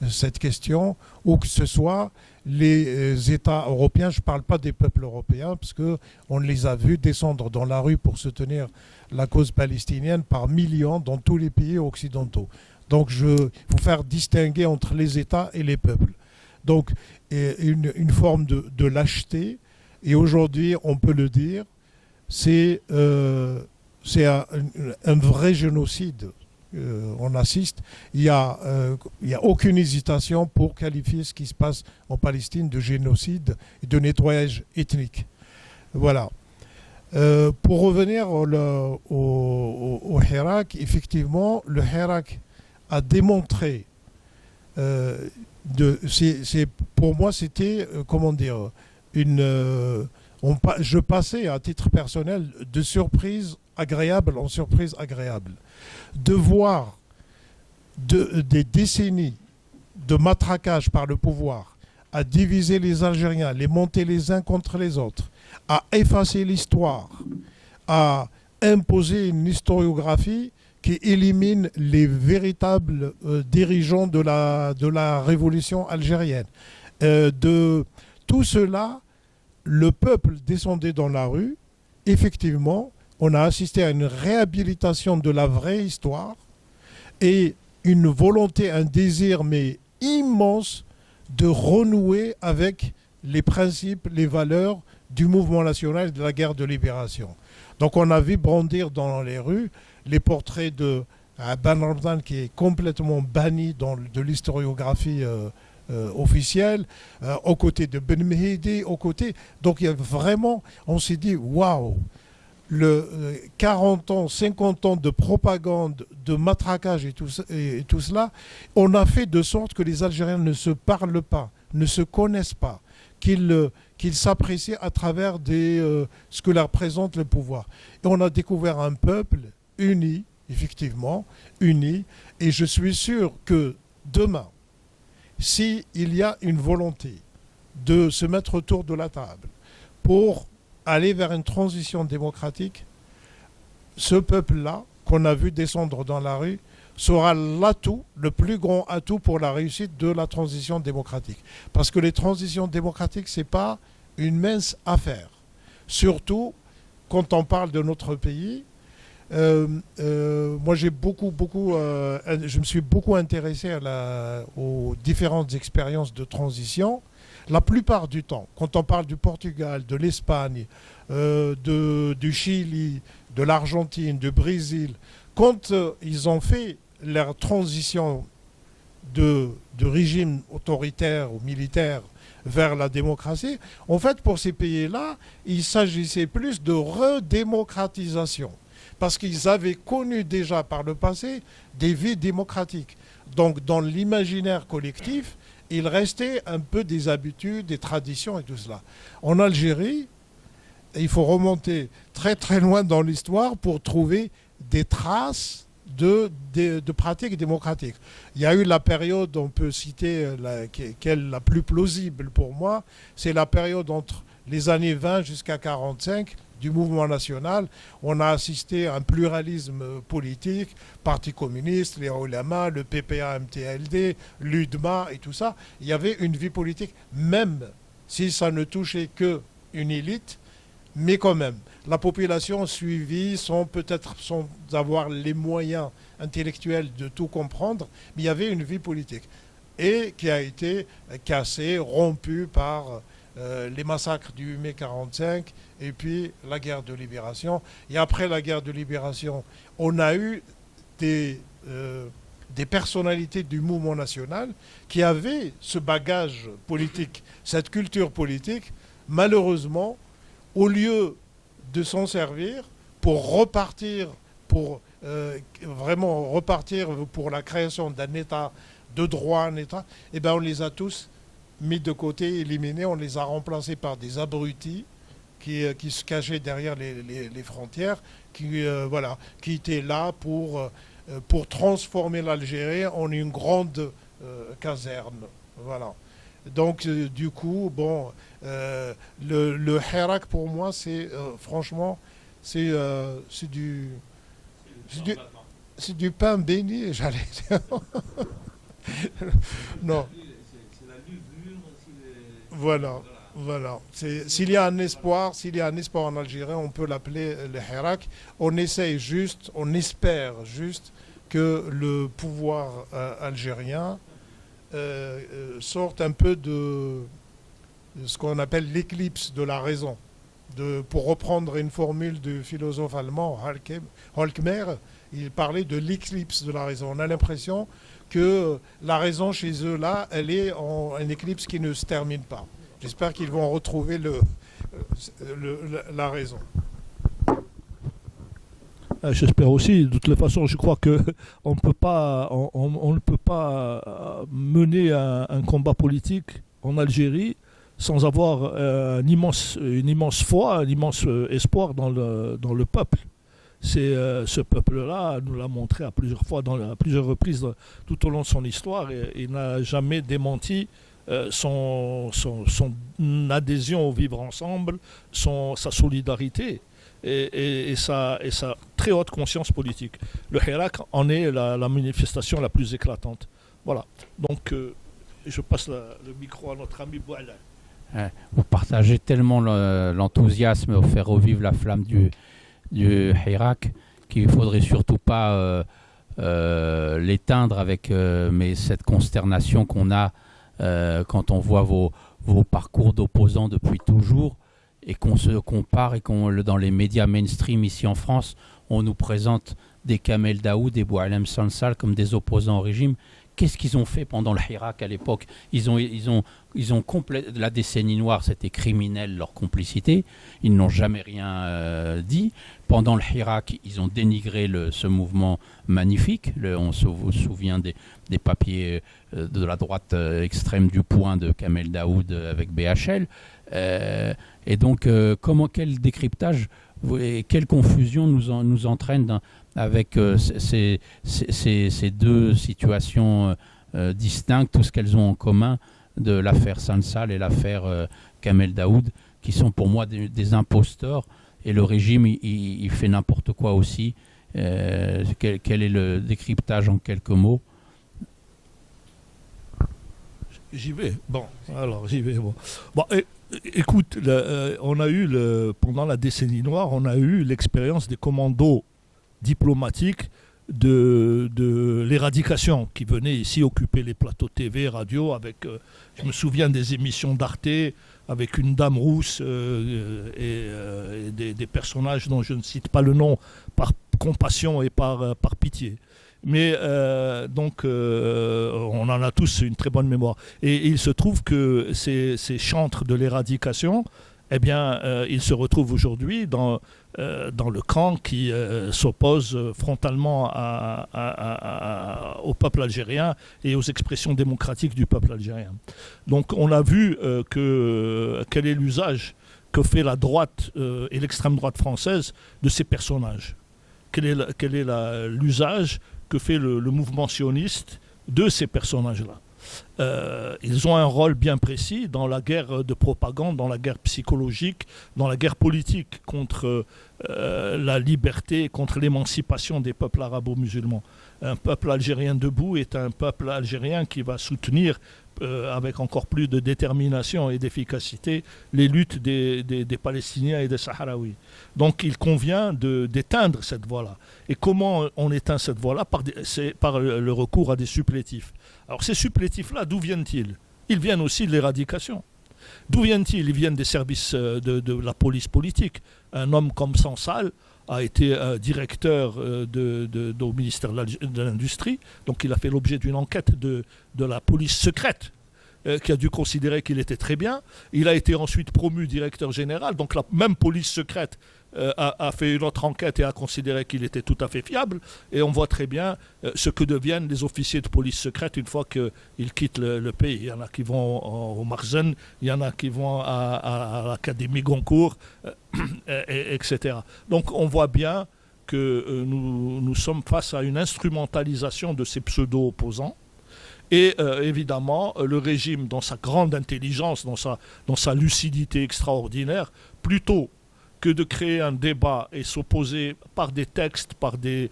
cette question, ou que ce soit les États européens. Je ne parle pas des peuples européens, parce qu'on les a vus descendre dans la rue pour soutenir la cause palestinienne par millions dans tous les pays occidentaux. Donc il faut faire distinguer entre les États et les peuples. Donc une forme de lâcheté, et aujourd'hui on peut le dire, c'est un vrai génocide. On assiste. Il n'y a aucune hésitation pour qualifier ce qui se passe en Palestine de génocide et de nettoyage ethnique. Voilà. Pour revenir au Hirak, effectivement, le Hirak a démontré, pour moi, c'était, comment dire, je passais à titre personnel de surprise agréable en surprise agréable. De voir des décennies de matraquage par le pouvoir, à diviser les Algériens, les monter les uns contre les autres, à effacer l'histoire, à imposer une historiographie qui élimine les véritables dirigeants de la révolution algérienne. De tout cela, le peuple descendait dans la rue. Effectivement, on a assisté à une réhabilitation de la vraie histoire et une volonté, un désir, mais immense, de renouer avec les principes, les valeurs du mouvement national et de la guerre de libération. Donc on a vu brandir dans les rues les portraits de Ben Ramdan, qui est complètement banni de l'historiographie officielle, aux côtés de Ben Mehdi, aux côtés. Donc il y a vraiment, on s'est dit, waouh, 40 ans, 50 ans de propagande, de matraquage et tout cela, on a fait de sorte que les Algériens ne se parlent pas, ne se connaissent pas, qu'ils s'apprécient à travers ce que leur présente le pouvoir. Et on a découvert un peuple uni, effectivement, uni, et je suis sûr que demain, s'il y a une volonté de se mettre autour de la table pour aller vers une transition démocratique, ce peuple-là, qu'on a vu descendre dans la rue, sera l'atout, le plus grand atout pour la réussite de la transition démocratique. Parce que les transitions démocratiques, ce n'est pas une mince affaire. Surtout quand on parle de notre pays. Moi, je me suis beaucoup intéressé aux différentes expériences de transition. La plupart du temps, quand on parle du Portugal, de l'Espagne, du Chili, de l'Argentine, du Brésil, quand ils ont fait leur transition de régime autoritaire ou militaire vers la démocratie, en fait, pour ces pays-là, il s'agissait plus de redémocratisation. Parce qu'ils avaient connu déjà par le passé des vies démocratiques. Donc, dans l'imaginaire collectif, il restait un peu des habitudes, des traditions et tout cela. En Algérie, il faut remonter très très loin dans l'histoire pour trouver des traces de pratiques démocratiques. Il y a eu la période, on peut citer, qui est la plus plausible pour moi, c'est la période entre les années 20 jusqu'à 45 du mouvement national. On a assisté à un pluralisme politique, Parti communiste, les Oulémas, le PPA-MTLD, l'UDMA et tout ça. Il y avait une vie politique, même si ça ne touchait qu'une élite, mais quand même. La population suivie sans avoir les moyens intellectuels de tout comprendre, mais il y avait une vie politique. Et qui a été cassée, rompue par les massacres du 8 mai 1945 et puis la guerre de libération. Et après la guerre de libération, on a eu des personnalités du mouvement national qui avaient ce bagage politique, cette culture politique. Malheureusement, au lieu de s'en servir pour repartir, vraiment repartir pour la création d'un État de droit, un État, eh bien on les a tous mis de côté, éliminés, on les a remplacés par des abrutis qui se cachaient derrière les frontières, qui étaient là pour transformer l'Algérie en une grande caserne. Voilà. Donc, du coup, bon, le Hirak, pour moi, c'est franchement, c'est du pain béni, j'allais dire. Non. Voilà. S'il y a un espoir en Algérie, on peut l'appeler le Hirak. On espère juste que le pouvoir algérien sorte un peu de ce qu'on appelle l'éclipse de la raison. Pour reprendre une formule du philosophe allemand Holkmer, il parlait de l'éclipse de la raison. On a l'impression que la raison chez eux, là, elle est en un éclipse qui ne se termine pas. J'espère qu'ils vont retrouver la raison. J'espère aussi. De toutes les façons, je crois que on ne peut pas mener un combat politique en Algérie sans avoir une immense foi, un immense espoir dans le peuple. C'est ce peuple-là nous l'a montré à plusieurs fois, à plusieurs reprises tout au long de son histoire, et il n'a jamais démenti son adhésion au vivre ensemble, sa solidarité et sa très haute conscience politique. Le Hirak en est la manifestation la plus éclatante. Voilà. Donc je passe le micro à notre ami Bouala. Vous partagez tellement l'enthousiasme au faire revivre la flamme du Hirak qu'il ne faudrait surtout pas l'éteindre avec mais cette consternation qu'on a quand on voit vos parcours d'opposants depuis toujours et qu'on se compare et dans les médias mainstream ici en France, on nous présente des Kamel Daoud, des Boualem Sansal comme des opposants au régime. Qu'est-ce qu'ils ont fait pendant le Hirak à l'époque ? Ils ont la décennie noire, c'était criminel leur complicité. Ils n'ont jamais rien dit. Pendant le Hirak, ils ont dénigré ce mouvement magnifique. On se souvient des papiers de la droite extrême du point de Kamel Daoud avec BHL. Et donc, quel décryptage et quelle confusion nous entraîne avec ces deux situations distinctes, tout ce qu'elles ont en commun de l'affaire Sansal et l'affaire Kamel Daoud, qui sont pour moi des imposteurs, et le régime il fait n'importe quoi aussi. Quel est le décryptage en quelques mots ? J'y vais. Bon, écoute, on a eu pendant la décennie noire, on a eu l'expérience des commandos diplomatiques de l'éradication qui venaient ici occuper les plateaux TV, radio, avec, je me souviens des émissions d'Arte avec une dame rousse et des personnages dont je ne cite pas le nom par compassion et par pitié. Mais donc on en a tous une très bonne mémoire. Et il se trouve que ces chantres de l'éradication, eh bien, ils se retrouvent aujourd'hui dans le camp qui s'oppose frontalement au peuple algérien et aux expressions démocratiques du peuple algérien. Donc on a vu quel est l'usage que fait la droite et l'extrême droite française de ces personnages. Quel est l'usage que fait le mouvement sioniste de ces personnages-là. Ils ont un rôle bien précis dans la guerre de propagande, dans la guerre psychologique, dans la guerre politique contre la liberté, contre l'émancipation des peuples arabo-musulmans. Un peuple algérien debout est un peuple algérien qui va soutenir avec encore plus de détermination et d'efficacité les luttes des Palestiniens et des Sahraouis. Donc il convient d'éteindre cette voie-là. Et comment on éteint cette voie-là ? C'est par le recours à des supplétifs. Alors ces supplétifs-là, d'où viennent-ils ? Ils viennent aussi de l'éradication. D'où viennent-ils ? Ils viennent des services de la police politique. Un homme comme Sansal a été directeur au ministère de l'Industrie, donc il a fait l'objet d'une enquête de la police secrète qui a dû considérer qu'il était très bien. Il a été ensuite promu directeur général, donc la même police secrète a fait une autre enquête et a considéré qu'il était tout à fait fiable, et on voit très bien ce que deviennent les officiers de police secrète une fois qu'ils quittent le pays. Il y en a qui vont au Marzen, il y en a qui vont à l'Académie Goncourt, etc. Donc on voit bien que nous sommes face à une instrumentalisation de ces pseudo-opposants. Et évidemment, le régime, dans sa grande intelligence, dans sa lucidité extraordinaire, plutôt que de créer un débat et s'opposer par des textes, par des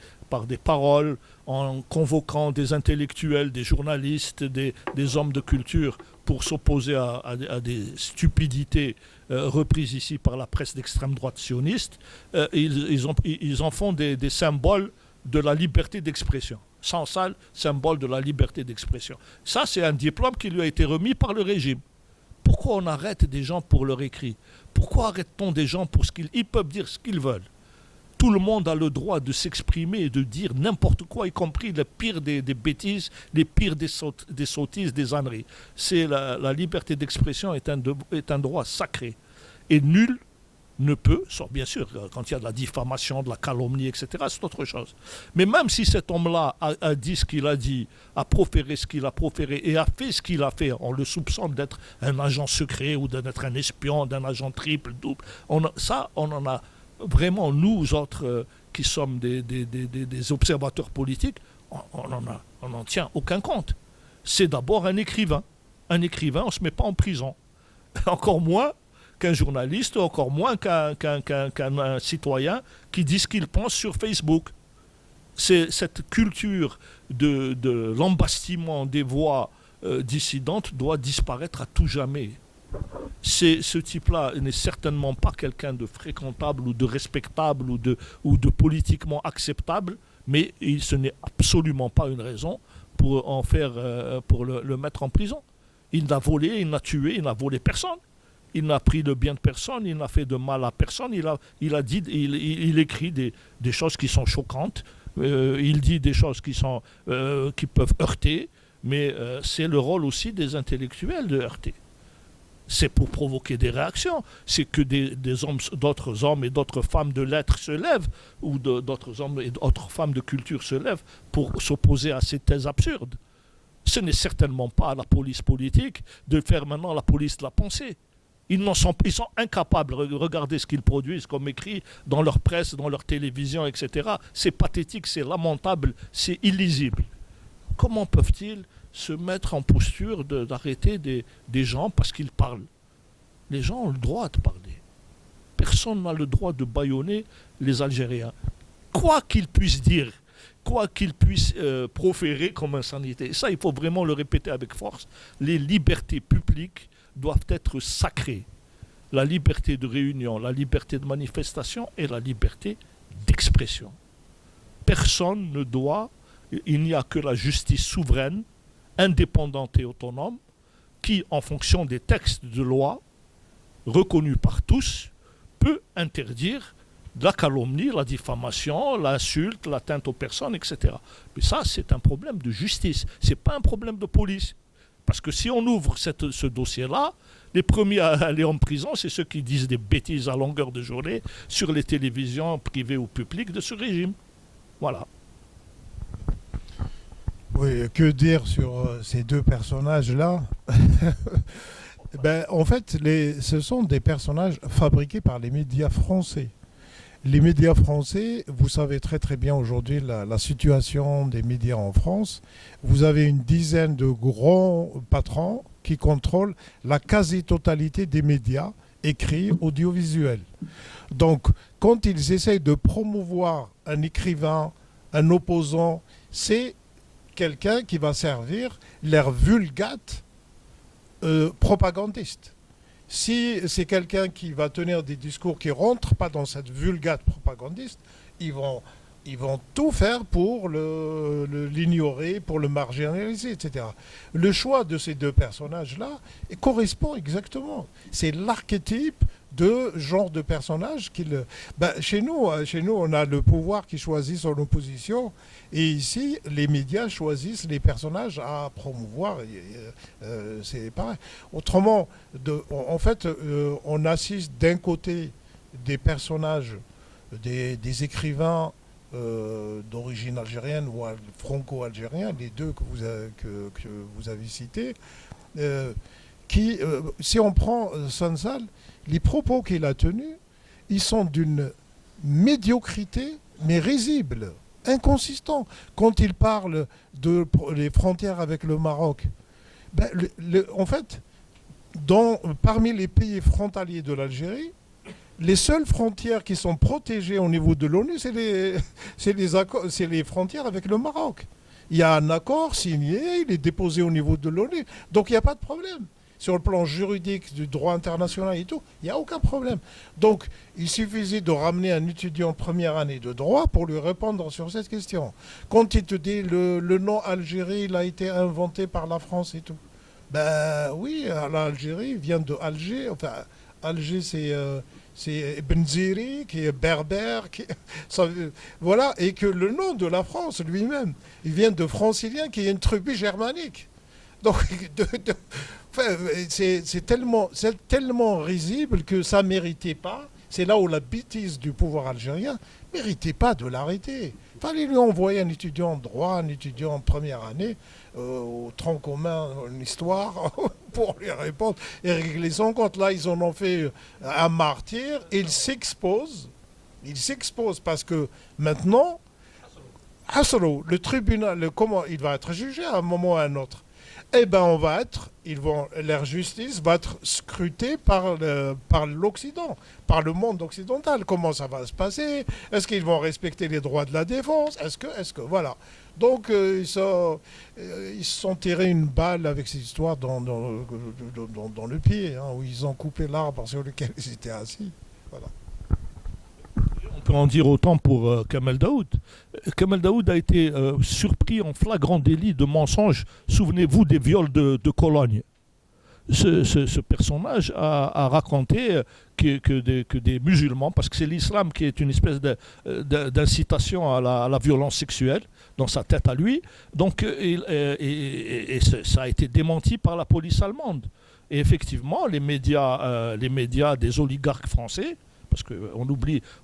paroles, en convoquant des intellectuels, des journalistes, des hommes de culture pour s'opposer à des stupidités reprises ici par la presse d'extrême droite sioniste, ils en font des symboles de la liberté d'expression. Sansal, symbole de la liberté d'expression. Ça, c'est un diplôme qui lui a été remis par le régime. Pourquoi on arrête des gens pour leur écrit ? Pourquoi arrête-t-on des gens pour ce qu'ils peuvent dire ce qu'ils veulent ? Tout le monde a le droit de s'exprimer et de dire n'importe quoi, y compris le pire des bêtises, les pires des sottises, des âneries. La liberté d'expression est un droit sacré. Et nul ne peut, sauf bien sûr, quand il y a de la diffamation, de la calomnie, etc., c'est autre chose. Mais même si cet homme-là a dit ce qu'il a dit, a proféré ce qu'il a proféré et a fait ce qu'il a fait, on le soupçonne d'être un agent secret ou d'être un espion, d'un agent triple, double, on en a vraiment, nous autres qui sommes des observateurs politiques, on n'en tient aucun compte. C'est d'abord un écrivain. Un écrivain, on ne se met pas en prison. Encore moins qu'un journaliste, encore moins qu'un citoyen qui dit ce qu'il pense sur Facebook. C'est cette culture de l'embastillement des voix dissidentes doit disparaître à tout jamais. Ce type-là n'est certainement pas quelqu'un de fréquentable ou de respectable ou de politiquement acceptable, mais ce n'est absolument pas une raison pour le mettre en prison. Il n'a volé, il n'a tué, il n'a volé personne. Il n'a pris le bien de personne, il n'a fait de mal à personne. Il écrit des choses qui sont choquantes. Il dit des choses qui peuvent heurter. Mais c'est le rôle aussi des intellectuels de heurter. C'est pour provoquer des réactions. C'est que d'autres hommes et d'autres femmes de lettres se lèvent, ou d'autres hommes et d'autres femmes de culture se lèvent pour s'opposer à ces thèses absurdes. Ce n'est certainement pas à la police politique de faire maintenant la police de la pensée. Ils sont incapables de regarder ce qu'ils produisent comme écrit dans leur presse, dans leur télévision, etc. C'est pathétique, c'est lamentable, c'est illisible. Comment peuvent-ils se mettre en posture d'arrêter des gens parce qu'ils parlent? Les gens ont le droit de parler. Personne n'a le droit de bâillonner les Algériens. Quoi qu'ils puissent dire, quoi qu'ils puissent proférer comme insanité. Ça, il faut vraiment le répéter avec force. Les libertés publiques doivent être sacrées. La liberté de réunion, la liberté de manifestation et la liberté d'expression. Personne ne doit, il n'y a que la justice souveraine, indépendante et autonome, qui, en fonction des textes de loi, reconnus par tous, peut interdire la calomnie, la diffamation, l'insulte, l'atteinte aux personnes, etc. Mais ça, c'est un problème de justice, ce n'est pas un problème de police. Parce que si on ouvre ce dossier-là, les premiers à aller en prison, c'est ceux qui disent des bêtises à longueur de journée sur les télévisions privées ou publiques de ce régime. Voilà. Oui, que dire sur ces deux personnages-là? En fait, ce sont des personnages fabriqués par les médias français. Les médias français, vous savez très très bien aujourd'hui la situation des médias en France. Vous avez une dizaine de grands patrons qui contrôlent la quasi-totalité des médias écrits, audiovisuels. Donc, quand ils essayent de promouvoir un écrivain, un opposant, c'est quelqu'un qui va servir leur vulgate propagandiste. Si c'est quelqu'un qui va tenir des discours qui ne rentrent pas dans cette vulgate propagandiste, ils vont tout faire pour l'ignorer, pour le marginaliser, etc. Le choix de ces deux personnages-là correspond exactement. C'est l'archétype de genre de personnage chez nous, on a le pouvoir qui choisit son opposition, et ici, les médias choisissent les personnages à promouvoir. C'est pareil. Autrement, en fait, on assiste d'un côté des personnages, des écrivains d'origine algérienne ou franco-algérienne, les deux que vous avez cités, qui, si on prend Sansal, les propos qu'il a tenus, ils sont d'une médiocrité, mais risible, inconsistant. Quand il parle des frontières avec le Maroc, en fait, parmi les pays frontaliers de l'Algérie, les seules frontières qui sont protégées au niveau de l'ONU, c'est les frontières avec le Maroc. Il y a un accord signé, il est déposé au niveau de l'ONU, donc il n'y a pas de problème. Sur le plan juridique du droit international et tout, il n'y a aucun problème. Donc, il suffisait de ramener un étudiant en première année de droit pour lui répondre sur cette question. Quand il te dit le nom Algérie, il a été inventé par la France et tout. Oui, l'Algérie vient de Alger. Enfin, Alger, c'est Ibn Ziri, qui est berbère. Voilà, et que le nom de la France lui-même, il vient de francilien, qui est une tribu germanique. Donc, c'est tellement risible que ça ne méritait pas. c'est là où la bêtise du pouvoir algérien ne méritait pas de l'arrêter. Il fallait lui envoyer un étudiant en droit, un étudiant en première année, au tronc commun en histoire, pour lui répondre et régler son compte. Là, ils en ont fait un martyr. Il s'expose parce que maintenant, Hassalo, le tribunal, comment il va être jugé à un moment ou à un autre. Eh bien, leur justice va être scrutée par l'Occident, par le monde occidental. Comment ça va se passer? Est-ce qu'ils vont respecter les droits de la défense? Voilà. Donc, ils se sont tirés une balle avec cette histoire dans le pied, hein, où ils ont coupé l'arbre sur lequel ils étaient assis. Voilà. On peut en dire autant pour Kamel Daoud. Kamel Daoud a été surpris en flagrant délit de mensonge. Souvenez-vous des viols de Cologne. Ce personnage a raconté que des musulmans, parce que c'est l'islam qui est une espèce d'incitation à la violence sexuelle dans sa tête à lui, donc ça a été démenti par la police allemande. Et effectivement, les médias des oligarques français, parce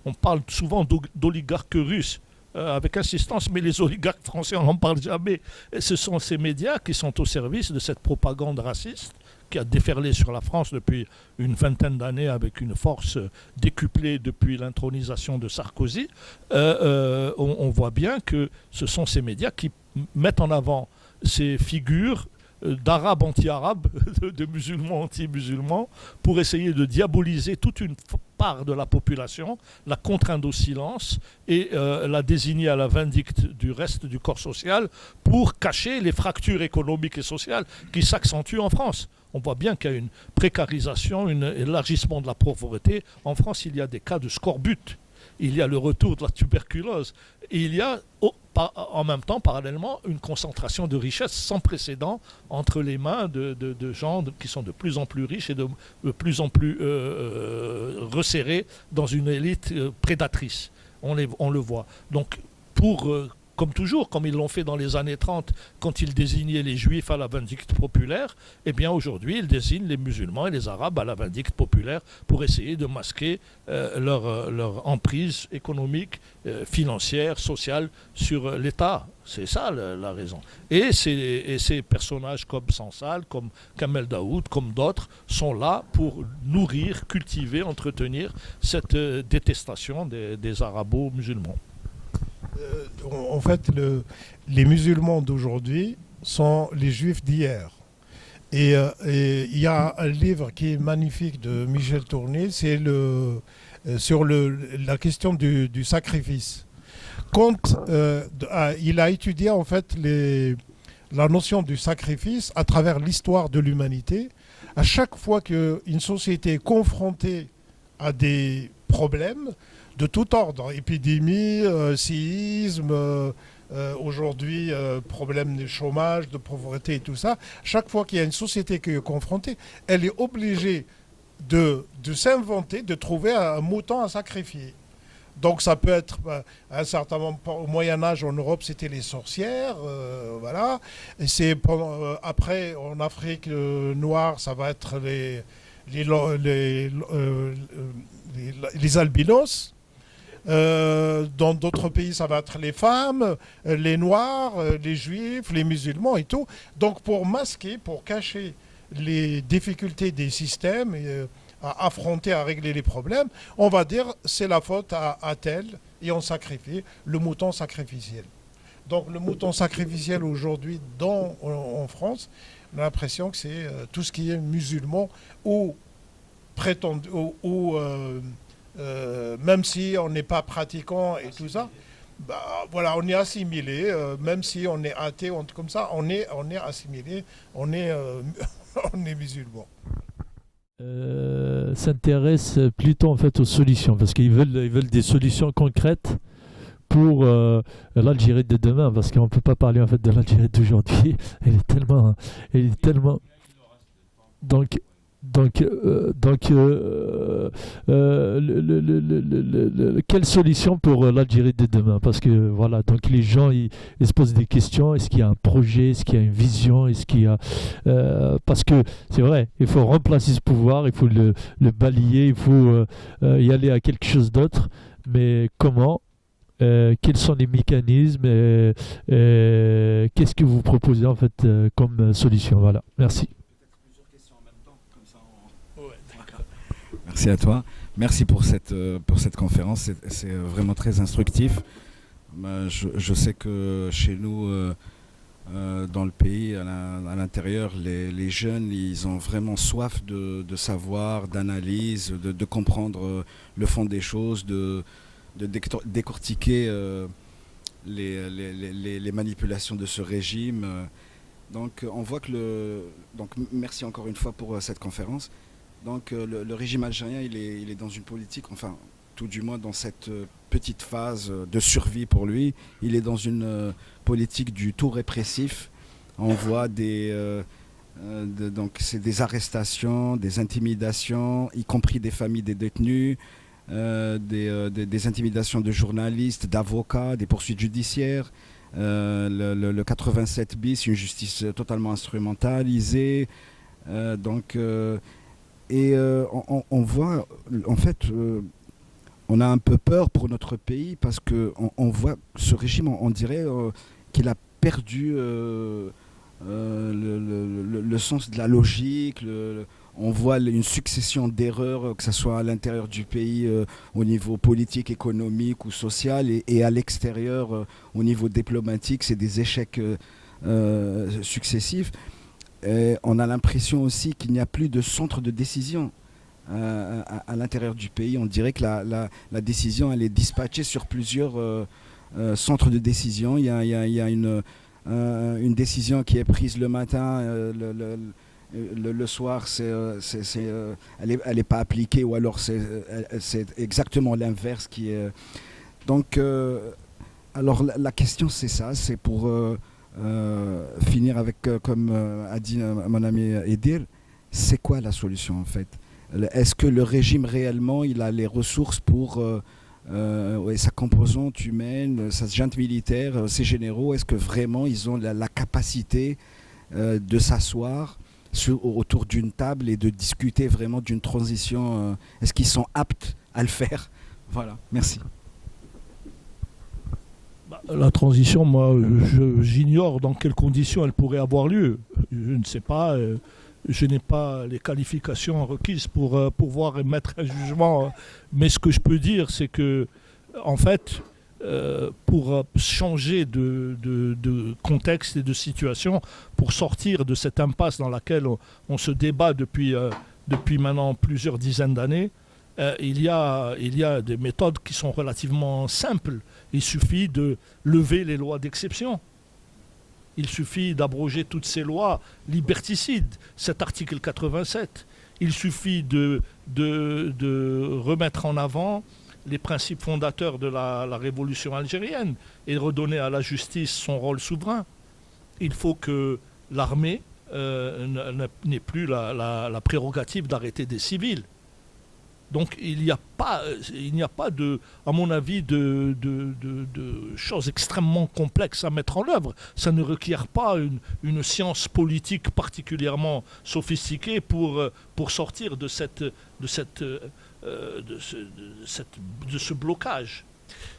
on parle souvent d'oligarques russes, avec insistance, mais les oligarques français, on n'en parle jamais. Et ce sont ces médias qui sont au service de cette propagande raciste qui a déferlé sur la France depuis une vingtaine d'années avec une force décuplée depuis l'intronisation de Sarkozy. On voit bien que ce sont ces médias qui mettent en avant ces figures d'arabes anti-arabes, de musulmans anti-musulmans, pour essayer de diaboliser toute une part de la population, la contraindre au silence et la désigner à la vindicte du reste du corps social pour cacher les fractures économiques et sociales qui s'accentuent en France. On voit bien qu'il y a une précarisation, un élargissement de la pauvreté. En France, il y a des cas de scorbut. Il y a le retour de la tuberculose. Et il y a en même temps, parallèlement, une concentration de richesses sans précédent entre les mains de gens qui sont de plus en plus riches et de plus en plus resserrés dans une élite prédatrice. On le voit. Donc, comme toujours, comme ils l'ont fait dans les années 30, quand ils désignaient les juifs à la vindicte populaire, eh bien aujourd'hui, ils désignent les musulmans et les arabes à la vindicte populaire pour essayer de masquer leur emprise économique, financière, sociale sur l'État. C'est ça la raison. Et ces personnages comme Sansal, comme Kamel Daoud, comme d'autres, sont là pour nourrir, cultiver, entretenir cette détestation des arabo-musulmans. En fait, les musulmans d'aujourd'hui sont les juifs d'hier. Et il y a un livre qui est magnifique de Michel Tournier, c'est sur la question du sacrifice. Quand il a étudié en fait la notion du sacrifice à travers l'histoire de l'humanité, à chaque fois qu'une société est confrontée à des problèmes de tout ordre, épidémie, séisme, aujourd'hui problème de chômage, de pauvreté et tout ça, chaque fois qu'il y a une société qui est confrontée, elle est obligée de s'inventer, de trouver un mouton à sacrifier. Donc ça peut être à un certain moment, au Moyen-Âge en Europe, c'était les sorcières, voilà. Et après en Afrique noire, ça va être les albinos. Dans d'autres pays, ça va être les femmes, les noirs, les juifs, les musulmans et tout. Donc pour masquer, pour cacher les difficultés des systèmes, à affronter, à régler les problèmes, on va dire c'est la faute à tel et on sacrifie le mouton sacrificiel. Donc le mouton sacrificiel aujourd'hui en France, on a l'impression que c'est tout ce qui est musulman ou prétendu même si on n'est pas pratiquant et tout ça, voilà, on est assimilé, même si on est athée, comme ça, on est assimilé, on est musulman. S'intéresse plutôt en fait aux solutions, parce qu'ils veulent des solutions concrètes pour l'Algérie de demain, parce qu'on ne peut pas parler en fait de l'Algérie d'aujourd'hui. Elle est tellement donc Quelle solution pour l'Algérie de demain? Parce que voilà, donc les gens ils se posent des questions. Est-ce qu'il y a un projet? Est-ce qu'il y a une vision? Est-ce qu'il y a parce que c'est vrai, il faut remplacer ce pouvoir, il faut le balayer, il faut y aller à quelque chose d'autre. Mais comment? Quels sont les mécanismes? Qu'est-ce que vous proposez en fait comme solution? Voilà, merci. Merci à toi. Merci pour cette conférence. C'est vraiment très instructif. Je sais que chez nous, dans le pays, à l'intérieur, les jeunes, ils ont vraiment soif de savoir, d'analyse, de comprendre le fond des choses, de décortiquer les manipulations de ce régime. Donc on voit que donc merci encore une fois pour cette conférence. Donc le régime algérien, il est dans une politique, enfin tout du moins dans cette petite phase de survie pour lui, il est dans une politique du tout répressif. On voit donc c'est des arrestations, des intimidations, y compris des familles des détenus, des intimidations de journalistes, d'avocats, des poursuites judiciaires. Le 87 bis, une justice totalement instrumentalisée. On voit, en fait, on a un peu peur pour notre pays parce qu'on voit ce régime, on dirait qu'il a perdu le sens de la logique. On voit une succession d'erreurs, que ce soit à l'intérieur du pays, au niveau politique, économique ou social, et à l'extérieur, au niveau diplomatique, c'est des échecs successifs. Et on a l'impression aussi qu'il n'y a plus de centre de décision à l'intérieur du pays. On dirait que la décision, elle est dispatchée sur plusieurs centres de décision. Il y a une décision qui est prise le matin, le soir, elle n'est pas appliquée, ou alors c'est exactement l'inverse qui est... Donc, alors la question c'est ça, c'est pour finir avec, comme a dit mon ami Edir, c'est quoi la solution en fait? Est-ce que le régime réellement, il a les ressources pour... sa composante humaine, sa junte militaire, ses généraux, est-ce que vraiment ils ont la capacité de s'asseoir autour d'une table et de discuter vraiment d'une transition? Est-ce qu'ils sont aptes à le faire? Voilà, merci. La transition, moi, j'ignore dans quelles conditions elle pourrait avoir lieu. Je ne sais pas, je n'ai pas les qualifications requises pour pouvoir émettre un jugement. Mais ce que je peux dire, c'est que, en fait, pour changer de contexte et de situation, pour sortir de cette impasse dans laquelle on se débat depuis maintenant plusieurs dizaines d'années, il y a des méthodes qui sont relativement simples. Il suffit de lever les lois d'exception. Il suffit d'abroger toutes ces lois liberticides, cet article 87. Il suffit de remettre en avant les principes fondateurs de la révolution algérienne et redonner à la justice son rôle souverain. Il faut que l'armée n'ait plus la prérogative d'arrêter des civils. Donc il n'y a pas à mon avis, de choses extrêmement complexes à mettre en œuvre. Ça ne requiert pas une science politique particulièrement sophistiquée pour sortir de ce blocage.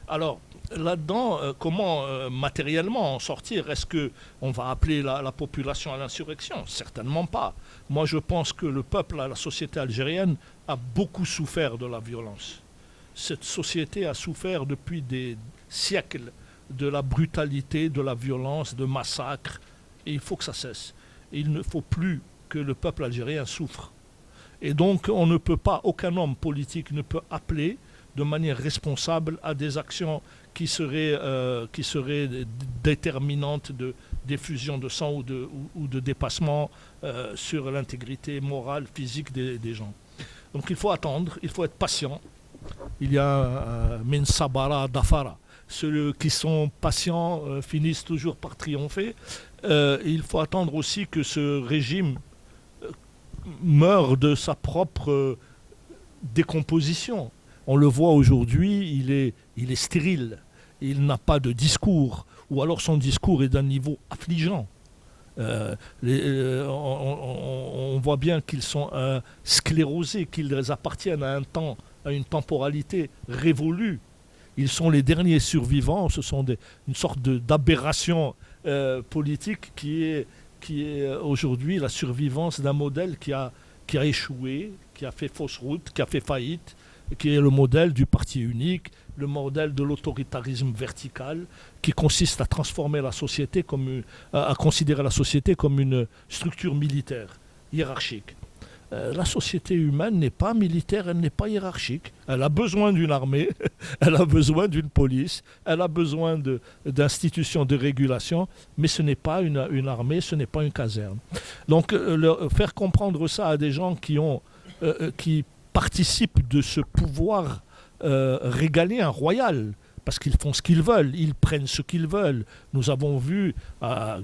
Alors là-dedans, comment matériellement en sortir? Est-ce qu'on va appeler la population à l'insurrection? Certainement pas. Moi je pense que le peuple, la société algérienne a beaucoup souffert de la violence. Cette société a souffert depuis des siècles de la brutalité, de la violence, de massacres, et il faut que ça cesse. Et il ne faut plus que le peuple algérien souffre. Et donc on ne peut pas, aucun homme politique ne peut appeler de manière responsable à des actions qui seraient déterminantes d'effusion de sang ou de dépassement sur l'intégrité morale, physique des gens. Donc il faut attendre, il faut être patient. Il y a min sabara dafara. Ceux qui sont patients finissent toujours par triompher. Il faut attendre aussi que ce régime meurt de sa propre décomposition. On le voit aujourd'hui, il est stérile, il n'a pas de discours, ou alors son discours est d'un niveau affligeant. On voit bien qu'ils sont sclérosés, qu'ils appartiennent à un temps, à une temporalité révolue. Ils sont les derniers survivants, ce sont une sorte d'aberration politique qui est aujourd'hui la survivance d'un modèle qui a échoué, qui a fait fausse route, qui a fait faillite, qui est le modèle du parti unique, le modèle de l'autoritarisme vertical, qui consiste à transformer la société à considérer la société comme une structure militaire, hiérarchique. La société humaine n'est pas militaire, elle n'est pas hiérarchique. Elle a besoin d'une armée, elle a besoin d'une police, elle a besoin d'institutions de régulation, mais ce n'est pas une armée, ce n'est pas une caserne. Donc faire comprendre ça à des gens qui participent de ce pouvoir régalien, royal, parce qu'ils font ce qu'ils veulent, ils prennent ce qu'ils veulent. Nous avons vu,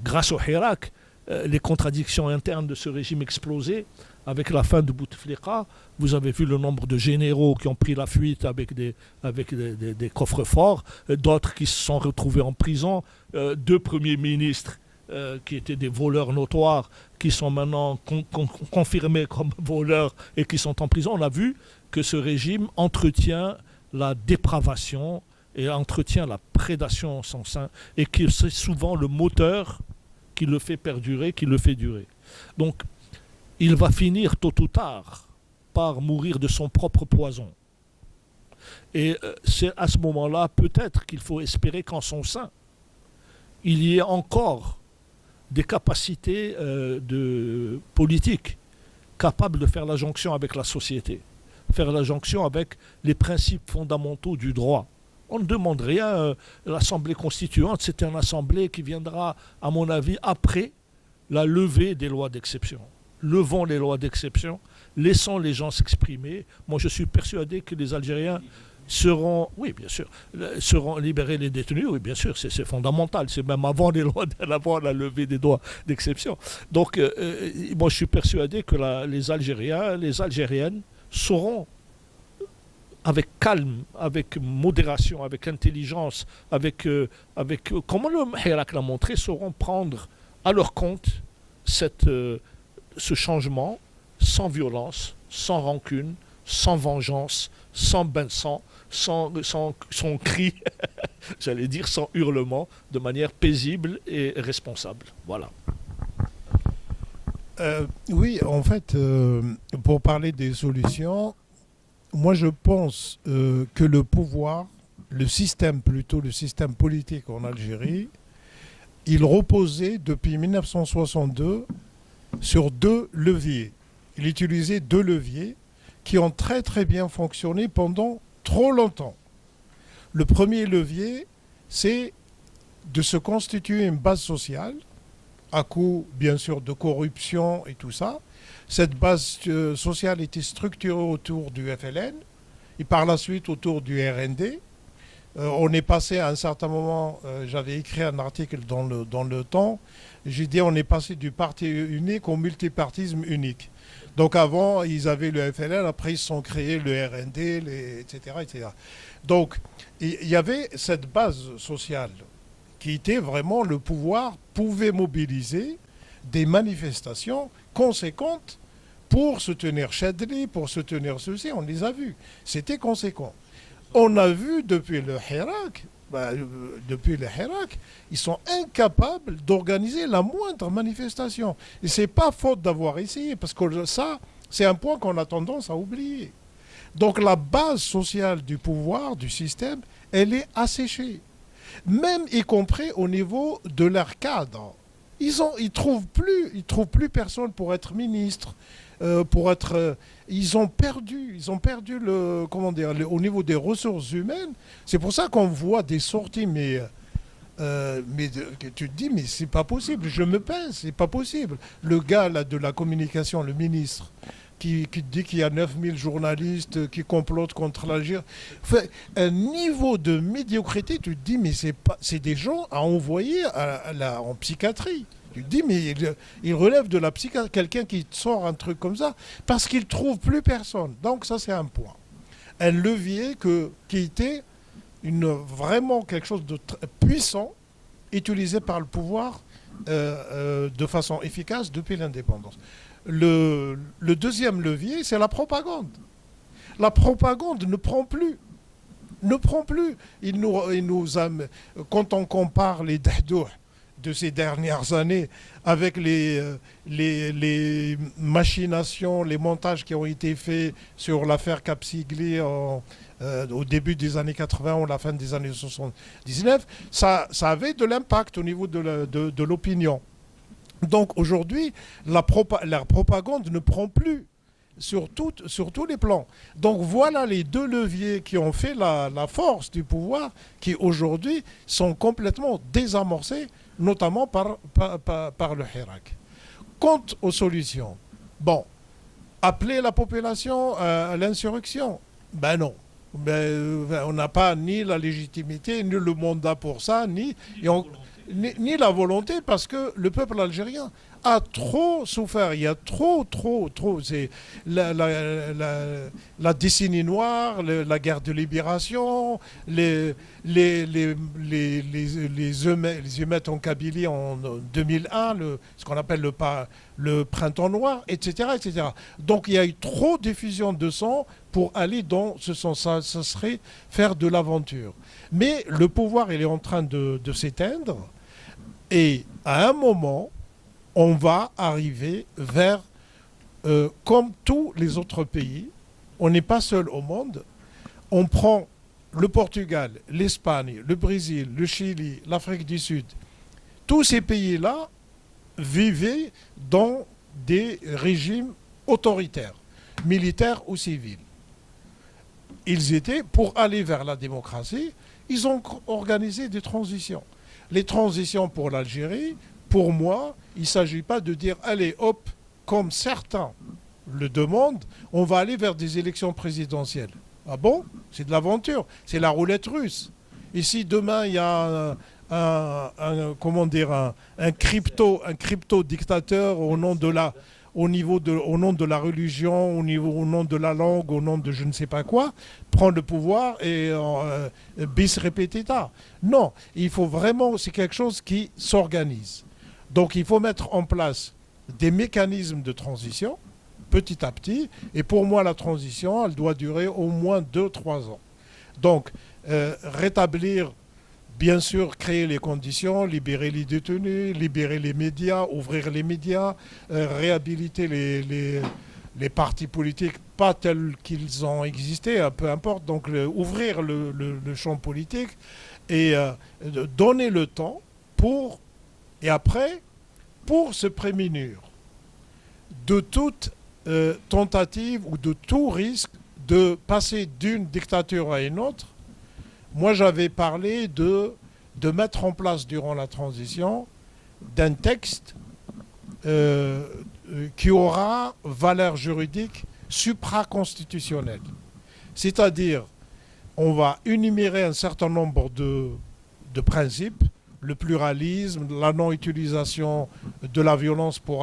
grâce au Hirak, les contradictions internes de ce régime exploser. Avec la fin de Bouteflika, vous avez vu le nombre de généraux qui ont pris la fuite avec des coffres-forts, d'autres qui se sont retrouvés en prison, 2 premiers ministres qui étaient des voleurs notoires, qui sont maintenant confirmés comme voleurs et qui sont en prison. On a vu que ce régime entretient la dépravation et entretient la prédation sans sein, et que c'est souvent le moteur qui le fait perdurer, qui le fait durer. Donc, il va finir tôt ou tard par mourir de son propre poison. Et c'est à ce moment-là, peut-être qu'il faut espérer qu'en son sein, il y ait encore des capacités politiques capables de faire la jonction avec la société, faire la jonction avec les principes fondamentaux du droit. On ne demande rien. L'Assemblée constituante, c'est une assemblée qui viendra, à mon avis, après la levée des lois d'exception. Levons les lois d'exception, laissons les gens s'exprimer. Moi, je suis persuadé que les Algériens seront libérés les détenus. Oui, bien sûr, c'est fondamental. C'est même avant la levée des lois d'exception. Donc, moi, je suis persuadé que les Algériens, les Algériennes sauront, avec calme, avec modération, avec intelligence, avec comment le Hirak l'a montré, sauront prendre à leur compte ce changement sans violence, sans rancune, sans vengeance, sans bain de sang, sans cri, j'allais dire sans hurlement, de manière paisible et responsable. Voilà. Oui, en fait, pour parler des solutions, moi je pense que le pouvoir, le système politique en Algérie, il reposait depuis 1962 sur 2 leviers. Il utilisait 2 leviers qui ont très très bien fonctionné pendant trop longtemps. Le premier levier, c'est de se constituer une base sociale, à coup bien sûr de corruption et tout ça. Cette base sociale était structurée autour du FLN et par la suite autour du RND. On est passé à un certain moment, j'avais écrit un article dans le Temps, j'ai dit on est passé du parti unique au multipartisme unique. Donc avant, ils avaient le FLN, après ils se sont créés le RND, etc., etc. Donc il y avait cette base sociale qui était vraiment le pouvoir, pouvait mobiliser des manifestations conséquentes pour soutenir Chadli, pour soutenir ceci, on les a vus. C'était conséquent. On a vu depuis le Hirak, ils sont incapables d'organiser la moindre manifestation. Et ce n'est pas faute d'avoir essayé, parce que ça, c'est un point qu'on a tendance à oublier. Donc la base sociale du pouvoir, du système, elle est asséchée. Même y compris au niveau de leur cadre. Ils trouvent plus personne pour être ministre. Ils ont perdu au niveau des ressources humaines. C'est pour ça qu'on voit des sorties, mais tu te dis, mais c'est pas possible, je me pince, c'est pas possible. Le gars là, de la communication, le ministre, qui dit qu'il y a 9000 journalistes qui complotent contre l'Algérie. Un niveau de médiocrité, tu te dis, mais c'est des gens à envoyer en psychiatrie. Tu te dis, mais il relève de la psychiatrie, quelqu'un qui sort un truc comme ça, parce qu'il ne trouve plus personne. Donc ça, c'est un point. Un levier qui était vraiment quelque chose de puissant, utilisé par le pouvoir de façon efficace depuis l'indépendance. Le deuxième levier, c'est la propagande. La propagande ne prend plus. Quand on compare les dahdouh de ces dernières années avec les machinations, les montages qui ont été faits sur l'affaire Capsigli au début des années 80 ou la fin des années 79, ça avait de l'impact au niveau de l'opinion. Donc aujourd'hui, la propagande ne prend plus sur tous les plans. Donc voilà les deux leviers qui ont fait la force du pouvoir, qui aujourd'hui sont complètement désamorcés, notamment par le Hirak. Quant aux solutions, appeler la population à l'insurrection, non. On n'a pas ni la légitimité, ni le mandat pour ça, ni la volonté, parce que le peuple algérien a trop souffert. Il y a trop. C'est la décennie noire, la guerre de libération, les émeutes en Kabylie en 2001, ce qu'on appelle le printemps noir, etc., etc. Donc il y a eu trop d'effusion de sang pour aller dans ce sens-là. Ce serait faire de l'aventure. Mais le pouvoir, il est en train de s'éteindre. Et à un moment, on va arriver vers, comme tous les autres pays, on n'est pas seul au monde, on prend le Portugal, l'Espagne, le Brésil, le Chili, l'Afrique du Sud. Tous ces pays-là vivaient dans des régimes autoritaires, militaires ou civils. Ils étaient, pour aller vers la démocratie, ils ont organisé des transitions. Les transitions pour l'Algérie, pour moi, il ne s'agit pas de dire, allez, hop, comme certains le demandent, on va aller vers des élections présidentielles. Ah bon? C'est de l'aventure, c'est la roulette russe. Et si demain, il y a un crypto-dictateur au nom de la religion, au nom de la langue, au nom de je ne sais pas quoi, prend le pouvoir et bis repetita. Non, il faut vraiment, c'est quelque chose qui s'organise. Donc il faut mettre en place des mécanismes de transition, petit à petit, et pour moi la transition, elle doit durer au moins 2-3 ans. Donc rétablir, bien sûr, créer les conditions, libérer les détenus, libérer les médias, ouvrir les médias, réhabiliter les partis politiques, pas tels qu'ils ont existé, peu importe, donc ouvrir le champ politique et donner le temps et après, pour se prémunir de toute tentative ou de tout risque de passer d'une dictature à une autre. Moi, j'avais parlé de mettre en place durant la transition d'un texte qui aura valeur juridique supraconstitutionnelle. C'est-à-dire, on va énumérer un certain nombre de principes, le pluralisme, la non-utilisation de la violence pour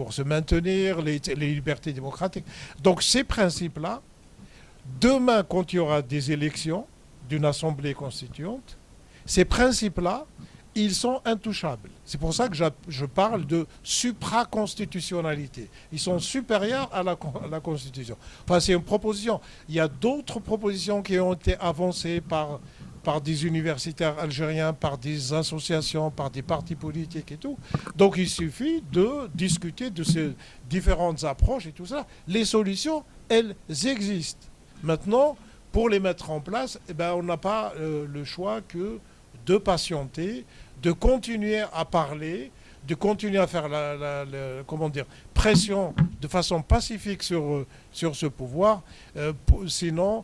se maintenir, les libertés démocratiques. Donc ces principes-là, demain, quand il y aura des élections d'une assemblée constituante, ces principes-là, ils sont intouchables. C'est pour ça que je parle de supraconstitutionnalité. Ils sont supérieurs à la Constitution. Enfin, c'est une proposition. Il y a d'autres propositions qui ont été avancées par des universitaires algériens, par des associations, par des partis politiques et tout. Donc il suffit de discuter de ces différentes approches et tout ça. Les solutions, elles existent. Maintenant, pour les mettre en place, on n'a pas le choix que de patienter, de continuer à parler, de continuer à faire pression de façon pacifique sur ce pouvoir. Sinon,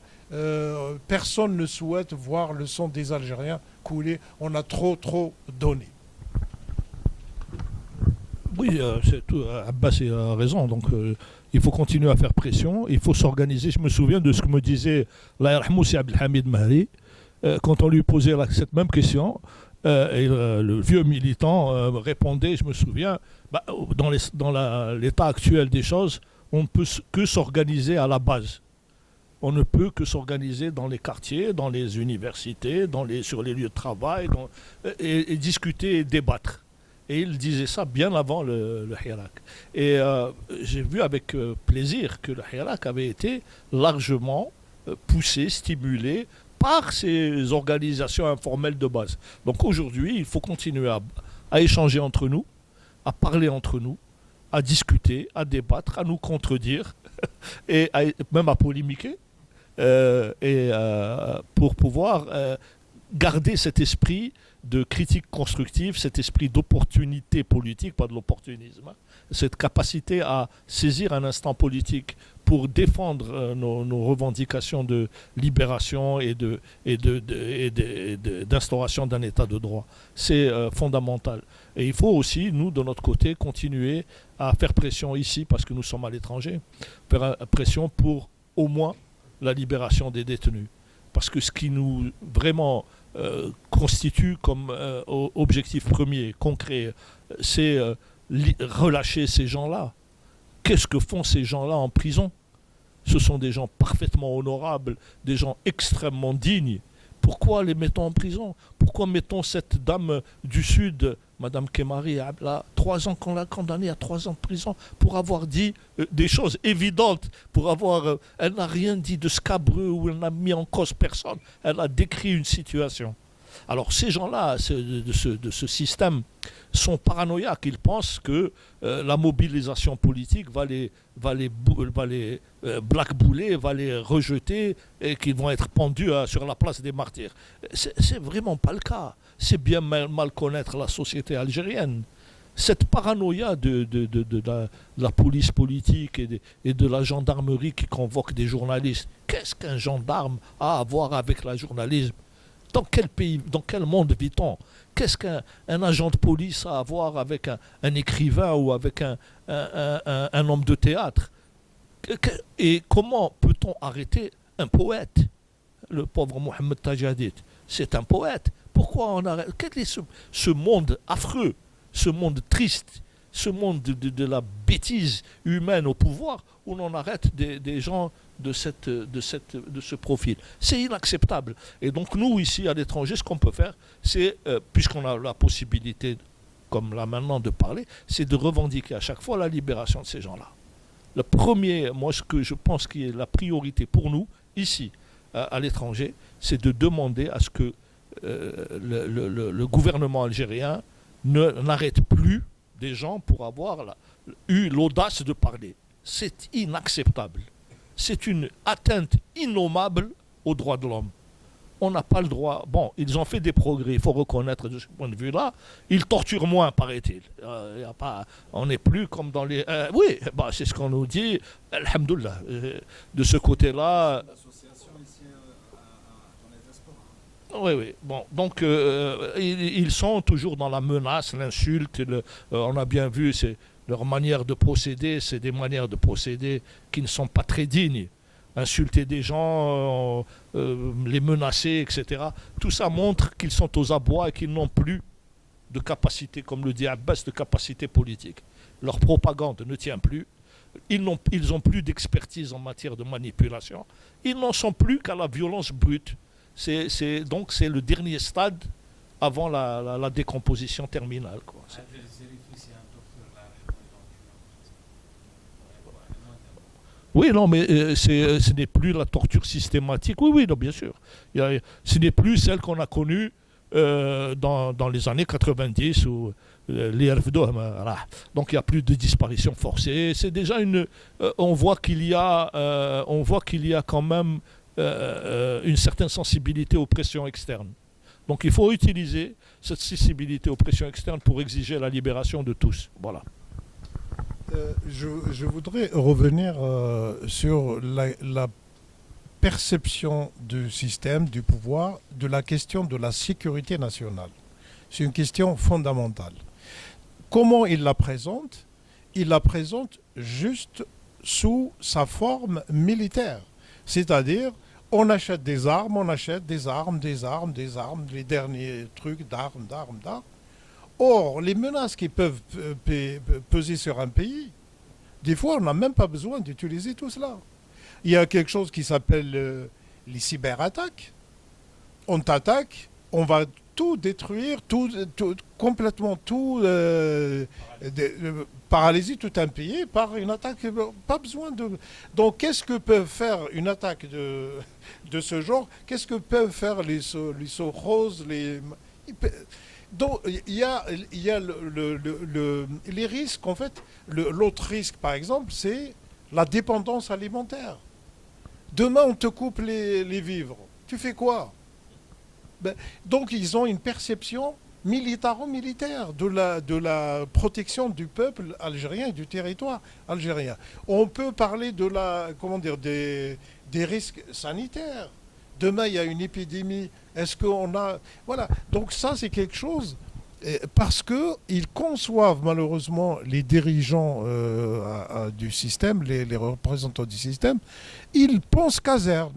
personne ne souhaite voir le sang des Algériens couler. On a trop donné. Oui, Abbas a raison. Donc, il faut continuer à faire pression. Il faut s'organiser. Je me souviens de ce que me disait l'Aïr Moussi Abdelhamid Mahri quand on lui posait cette même question. le vieux militant répondait, je me souviens, dans l'état actuel des choses, on ne peut que s'organiser à la base. On ne peut que s'organiser dans les quartiers, dans les universités, sur les lieux de travail, et discuter et débattre. Et il disait ça bien avant le Hirak. Et j'ai vu avec plaisir que le Hirak avait été largement poussé, stimulé par ces organisations informelles de base. Donc aujourd'hui, il faut continuer à échanger entre nous, à parler entre nous, à discuter, à débattre, à nous contredire, et même à polémiquer, pour pouvoir garder cet esprit de critique constructive, cet esprit d'opportunité politique, pas de l'opportunisme, cette capacité à saisir un instant politique pour défendre nos revendications de libération et d'instauration d'un état de droit. C'est fondamental. Et il faut aussi, nous, de notre côté, continuer à faire pression ici, parce que nous sommes à l'étranger, faire pression pour au moins la libération des détenus. Parce que ce qui nous vraiment constitue comme objectif premier, concret, c'est relâcher ces gens-là. Qu'est-ce que font ces gens-là en prison? Ce sont des gens parfaitement honorables, des gens extrêmement dignes. Pourquoi les mettons en prison? Pourquoi mettons cette dame du Sud, Madame Kemari, là, 3 ans qu'on l'a condamnée à 3 ans de prison pour avoir dit des choses évidentes, elle n'a rien dit de scabreux ou elle n'a mis en cause personne. Elle a décrit une situation. Alors ces gens-là, de ce système, sont paranoïaques. Ils pensent que la mobilisation politique va les blackbouler, va les rejeter et qu'ils vont être pendus sur la place des martyrs. C'est vraiment pas le cas. C'est bien mal connaître la société algérienne. Cette paranoïa de la police politique et de la gendarmerie qui convoque des journalistes. Qu'est-ce qu'un gendarme a à voir avec la journalisme? Dans quel pays, dans quel monde vit-on? Qu'est-ce qu'un agent de police a à voir avec un écrivain ou avec un homme de théâtre? Et comment peut-on arrêter un poète? Le pauvre Mohamed Tajadid, c'est un poète. Pourquoi on arrête? Quel est ce monde affreux, ce monde triste, ce monde de la bêtise humaine au pouvoir, où l'on arrête des gens de ce profil? C'est inacceptable. Et donc nous, ici à l'étranger, ce qu'on peut faire, c'est, puisqu'on a la possibilité, comme là maintenant, de parler, c'est de revendiquer à chaque fois la libération de ces gens-là. Le premier, moi, ce que je pense qui est la priorité pour nous, ici, à l'étranger, c'est de demander à ce que le gouvernement algérien n'arrête plus des gens pour avoir eu l'audace de parler. C'est inacceptable. C'est une atteinte innommable aux droits de l'homme. On n'a pas le droit... Bon, ils ont fait des progrès, il faut reconnaître de ce point de vue-là. Ils torturent moins, paraît-il. On n'est plus comme dans les... oui, c'est ce qu'on nous dit. Alhamdoulilah. De ce côté-là... Oui. Bon, donc ils sont toujours dans la menace, l'insulte. On a bien vu leur manière de procéder. C'est des manières de procéder qui ne sont pas très dignes. Insulter des gens, les menacer, etc. Tout ça montre qu'ils sont aux abois et qu'ils n'ont plus de capacité, comme le dit Abbas, de capacité politique. Leur propagande ne tient plus. Ils n'ont plus d'expertise en matière de manipulation. Ils n'en sont plus qu'à la violence brute. Donc c'est le dernier stade avant la décomposition terminale, quoi. Oui, non, mais ce n'est plus la torture systématique. Oui, non, bien sûr. Ce n'est plus celle qu'on a connue dans les années 90 où donc il n'y a plus de disparition forcée. C'est déjà on voit qu'il y a quand même une certaine sensibilité aux pressions externes. Donc il faut utiliser cette sensibilité aux pressions externes pour exiger la libération de tous. Voilà. Je voudrais revenir sur la perception du système, du pouvoir, de la question de la sécurité nationale. C'est une question fondamentale. Comment il la présente? Il la présente juste sous sa forme militaire. C'est-à-dire, On achète des armes, les derniers trucs d'armes. Or, les menaces qui peuvent peser sur un pays, des fois, on n'a même pas besoin d'utiliser tout cela. Il y a quelque chose qui s'appelle les cyberattaques. On t'attaque, on va tout détruire, complètement tout, paralyser tout un pays par une attaque. Pas besoin de. Donc, qu'est-ce que peuvent faire une attaque de ce genre? Qu'est-ce que peuvent faire les roses, Donc, il y a les risques, en fait. L'autre risque, par exemple, c'est la dépendance alimentaire. Demain, on te coupe les vivres. Tu fais quoi? Donc, ils ont une perception militaro-militaire de la protection du peuple algérien et du territoire algérien. On peut parler des risques sanitaires. Demain, il y a une épidémie. Est-ce qu'on a... Voilà. Donc ça, c'est quelque chose... Parce qu'ils conçoivent malheureusement les dirigeants du système, les représentants du système, ils pensent caserne.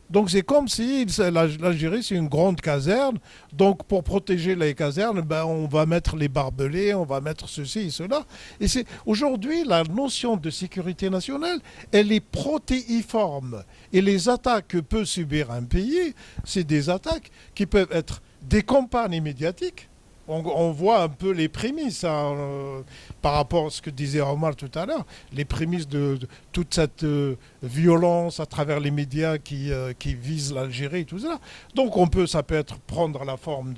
Donc c'est comme si l'Algérie c'est une grande caserne, donc pour protéger les casernes, on va mettre les barbelés, on va mettre ceci et cela. Et aujourd'hui la notion de sécurité nationale, elle est protéiforme. Et les attaques que peut subir un pays, c'est des attaques qui peuvent être des campagnes médiatiques. On voit un peu les prémices par rapport à ce que disait Omar tout à l'heure, les prémices de toute cette violence à travers les médias qui visent l'Algérie et tout ça. Donc ça peut prendre la forme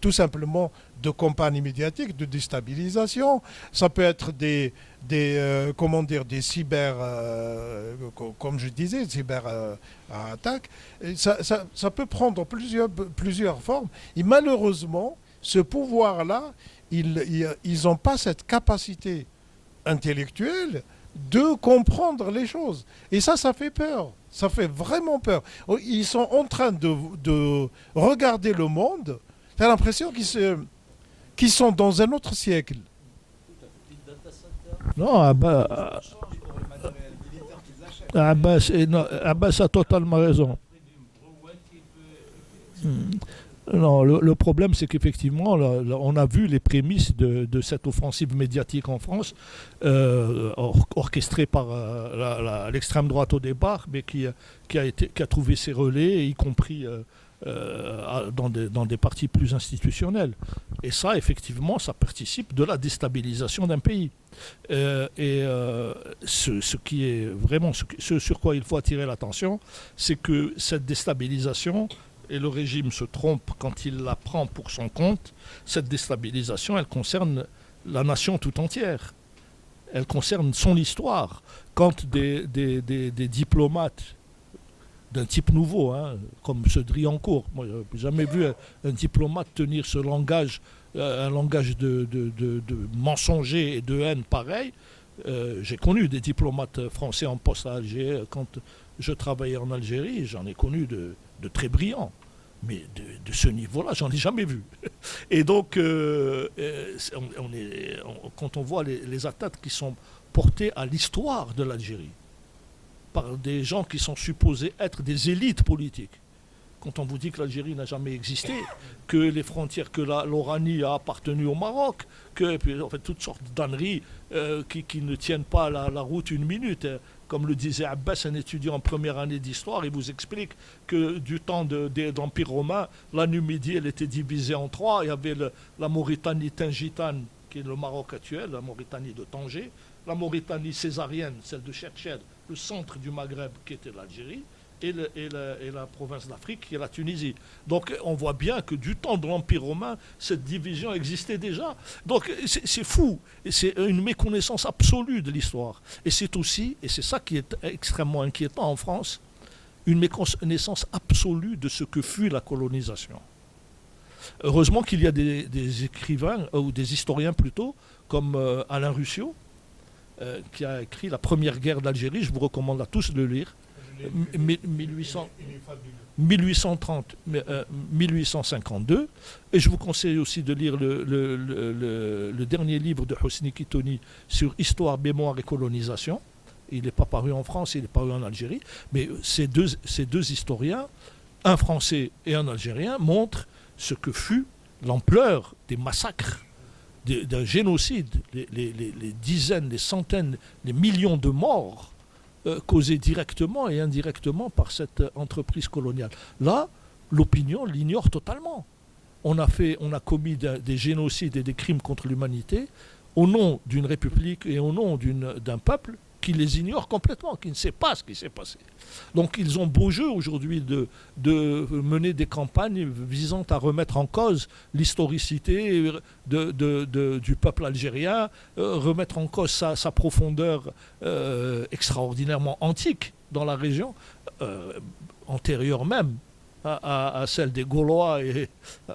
tout simplement de campagnes médiatiques, de déstabilisation. Ça peut être des cyber, comme je disais, cyber attaques. Ça peut prendre plusieurs formes. Et malheureusement, ce pouvoir-là, ils n'ont pas cette capacité intellectuelle de comprendre les choses. Et ça fait peur. Ça fait vraiment peur. Ils sont en train de regarder le monde. Tu as l'impression qu'ils sont dans un autre siècle. Non, Abbas a totalement raison. Non, le problème, c'est qu'effectivement, on a vu les prémices de cette offensive médiatique en France, orchestrée par l'extrême droite au départ, mais qui a trouvé ses relais, y compris dans des partis plus institutionnels. Et ça, effectivement, ça participe de la déstabilisation d'un pays. Ce qui est vraiment, ce sur quoi il faut attirer l'attention, c'est que cette déstabilisation, et le régime se trompe quand il la prend pour son compte, cette déstabilisation, elle concerne la nation tout entière. Elle concerne son histoire. Quand des diplomates d'un type nouveau, comme ce Driancourt, moi je n'ai jamais vu un diplomate tenir ce langage, un langage de mensonger et de haine pareil. J'ai connu des diplomates français en poste à Alger quand je travaillais en Algérie, j'en ai connu de très brillants. Mais de ce niveau-là, j'en ai jamais vu. Et donc, quand on voit les attaques qui sont portées à l'histoire de l'Algérie, par des gens qui sont supposés être des élites politiques, quand on vous dit que l'Algérie n'a jamais existé, que les frontières, que l'Oranie a appartenu au Maroc, que puis, en fait, toutes sortes d'âneries qui ne tiennent pas la route une minute. Comme le disait Abbas, un étudiant en première année d'histoire, il vous explique que du temps de l'Empire romain, la Numidie, elle était divisée en trois. Il y avait la Mauritanie tingitane, qui est le Maroc actuel, la Mauritanie de Tanger, la Mauritanie césarienne, celle de Cherchel, le centre du Maghreb, qui était l'Algérie, et la province d'Afrique, qui est la Tunisie. Donc on voit bien que du temps de l'Empire romain, cette division existait déjà. Donc c'est fou, et c'est une méconnaissance absolue de l'histoire. Et c'est aussi, et c'est ça qui est extrêmement inquiétant en France, une méconnaissance absolue de ce que fut la colonisation. Heureusement qu'il y a des écrivains, ou des historiens plutôt, comme Alain Ruscio, qui a écrit La Première Guerre d'Algérie. Je vous recommande à tous de le lire. 1830-1852. Et je vous conseille aussi de lire le dernier livre de Hosni Kitoni sur Histoire, Mémoire et Colonisation. il n'est pas paru en France, il est paru en Algérie, mais ces deux historiens, un Français et un Algérien, montrent ce que fut l'ampleur des massacres, d'un génocide, les dizaines, les centaines, les millions de morts causés directement et indirectement par cette entreprise coloniale. Là, l'opinion l'ignore totalement. On a commis des génocides et des crimes contre l'humanité au nom d'une république et au nom d'un peuple qui les ignore complètement, qui ne sait pas ce qui s'est passé. Donc ils ont beau jeu aujourd'hui de mener des campagnes visant à remettre en cause l'historicité du peuple algérien, remettre en cause sa profondeur extraordinairement antique dans la région, antérieure même à celle des Gaulois et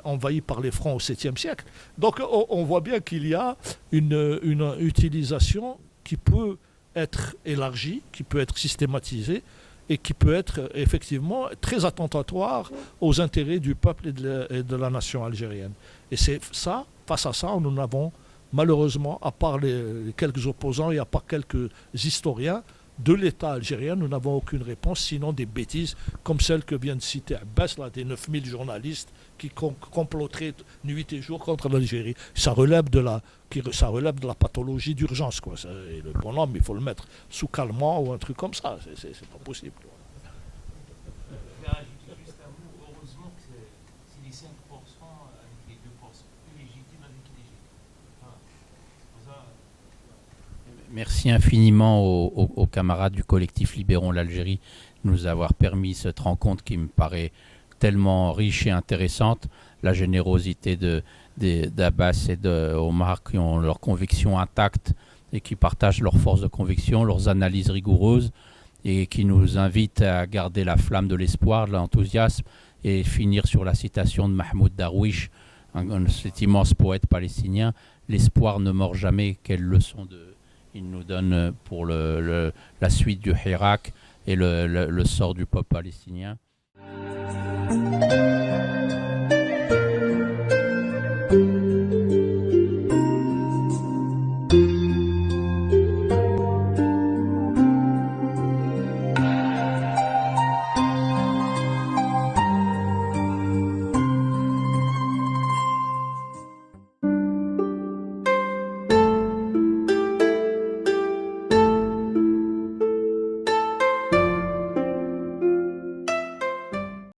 envahis par les Francs au 7e siècle. Donc on voit bien qu'il y a une utilisation qui peut être élargie, qui peut être systématisée et qui peut être effectivement très attentatoire aux intérêts du peuple et de la nation algérienne. Et c'est ça, face à ça, nous n'avons malheureusement, à part les quelques opposants et à part quelques historiens de l'État algérien, nous n'avons aucune réponse, sinon des bêtises comme celle que vient de citer Abbas, là, des 9000 journalistes qui comploteraient nuit et jour contre l'Algérie. Ça relève de la pathologie d'urgence, quoi. Et le bonhomme, il faut le mettre sous calmant ou un truc comme ça. C'est pas possible. Je vais rajouter juste un mot. Heureusement que c'est les 5% avec les 2% plus légitimes avec l'Égypte. Voilà. Merci infiniment aux camarades du collectif Libérons l'Algérie de nous avoir permis cette rencontre qui me paraît tellement riche et intéressante. La générosité d'Abbas et d'Omar qui ont leurs convictions intactes et qui partagent leurs forces de conviction, leurs analyses rigoureuses et qui nous invitent à garder la flamme de l'espoir, de l'enthousiasme et finir sur la citation de Mahmoud Darwish, cet immense poète palestinien. L'espoir ne mord jamais. Quelle leçon il nous donne pour la suite du Hirak et le sort du peuple palestinien.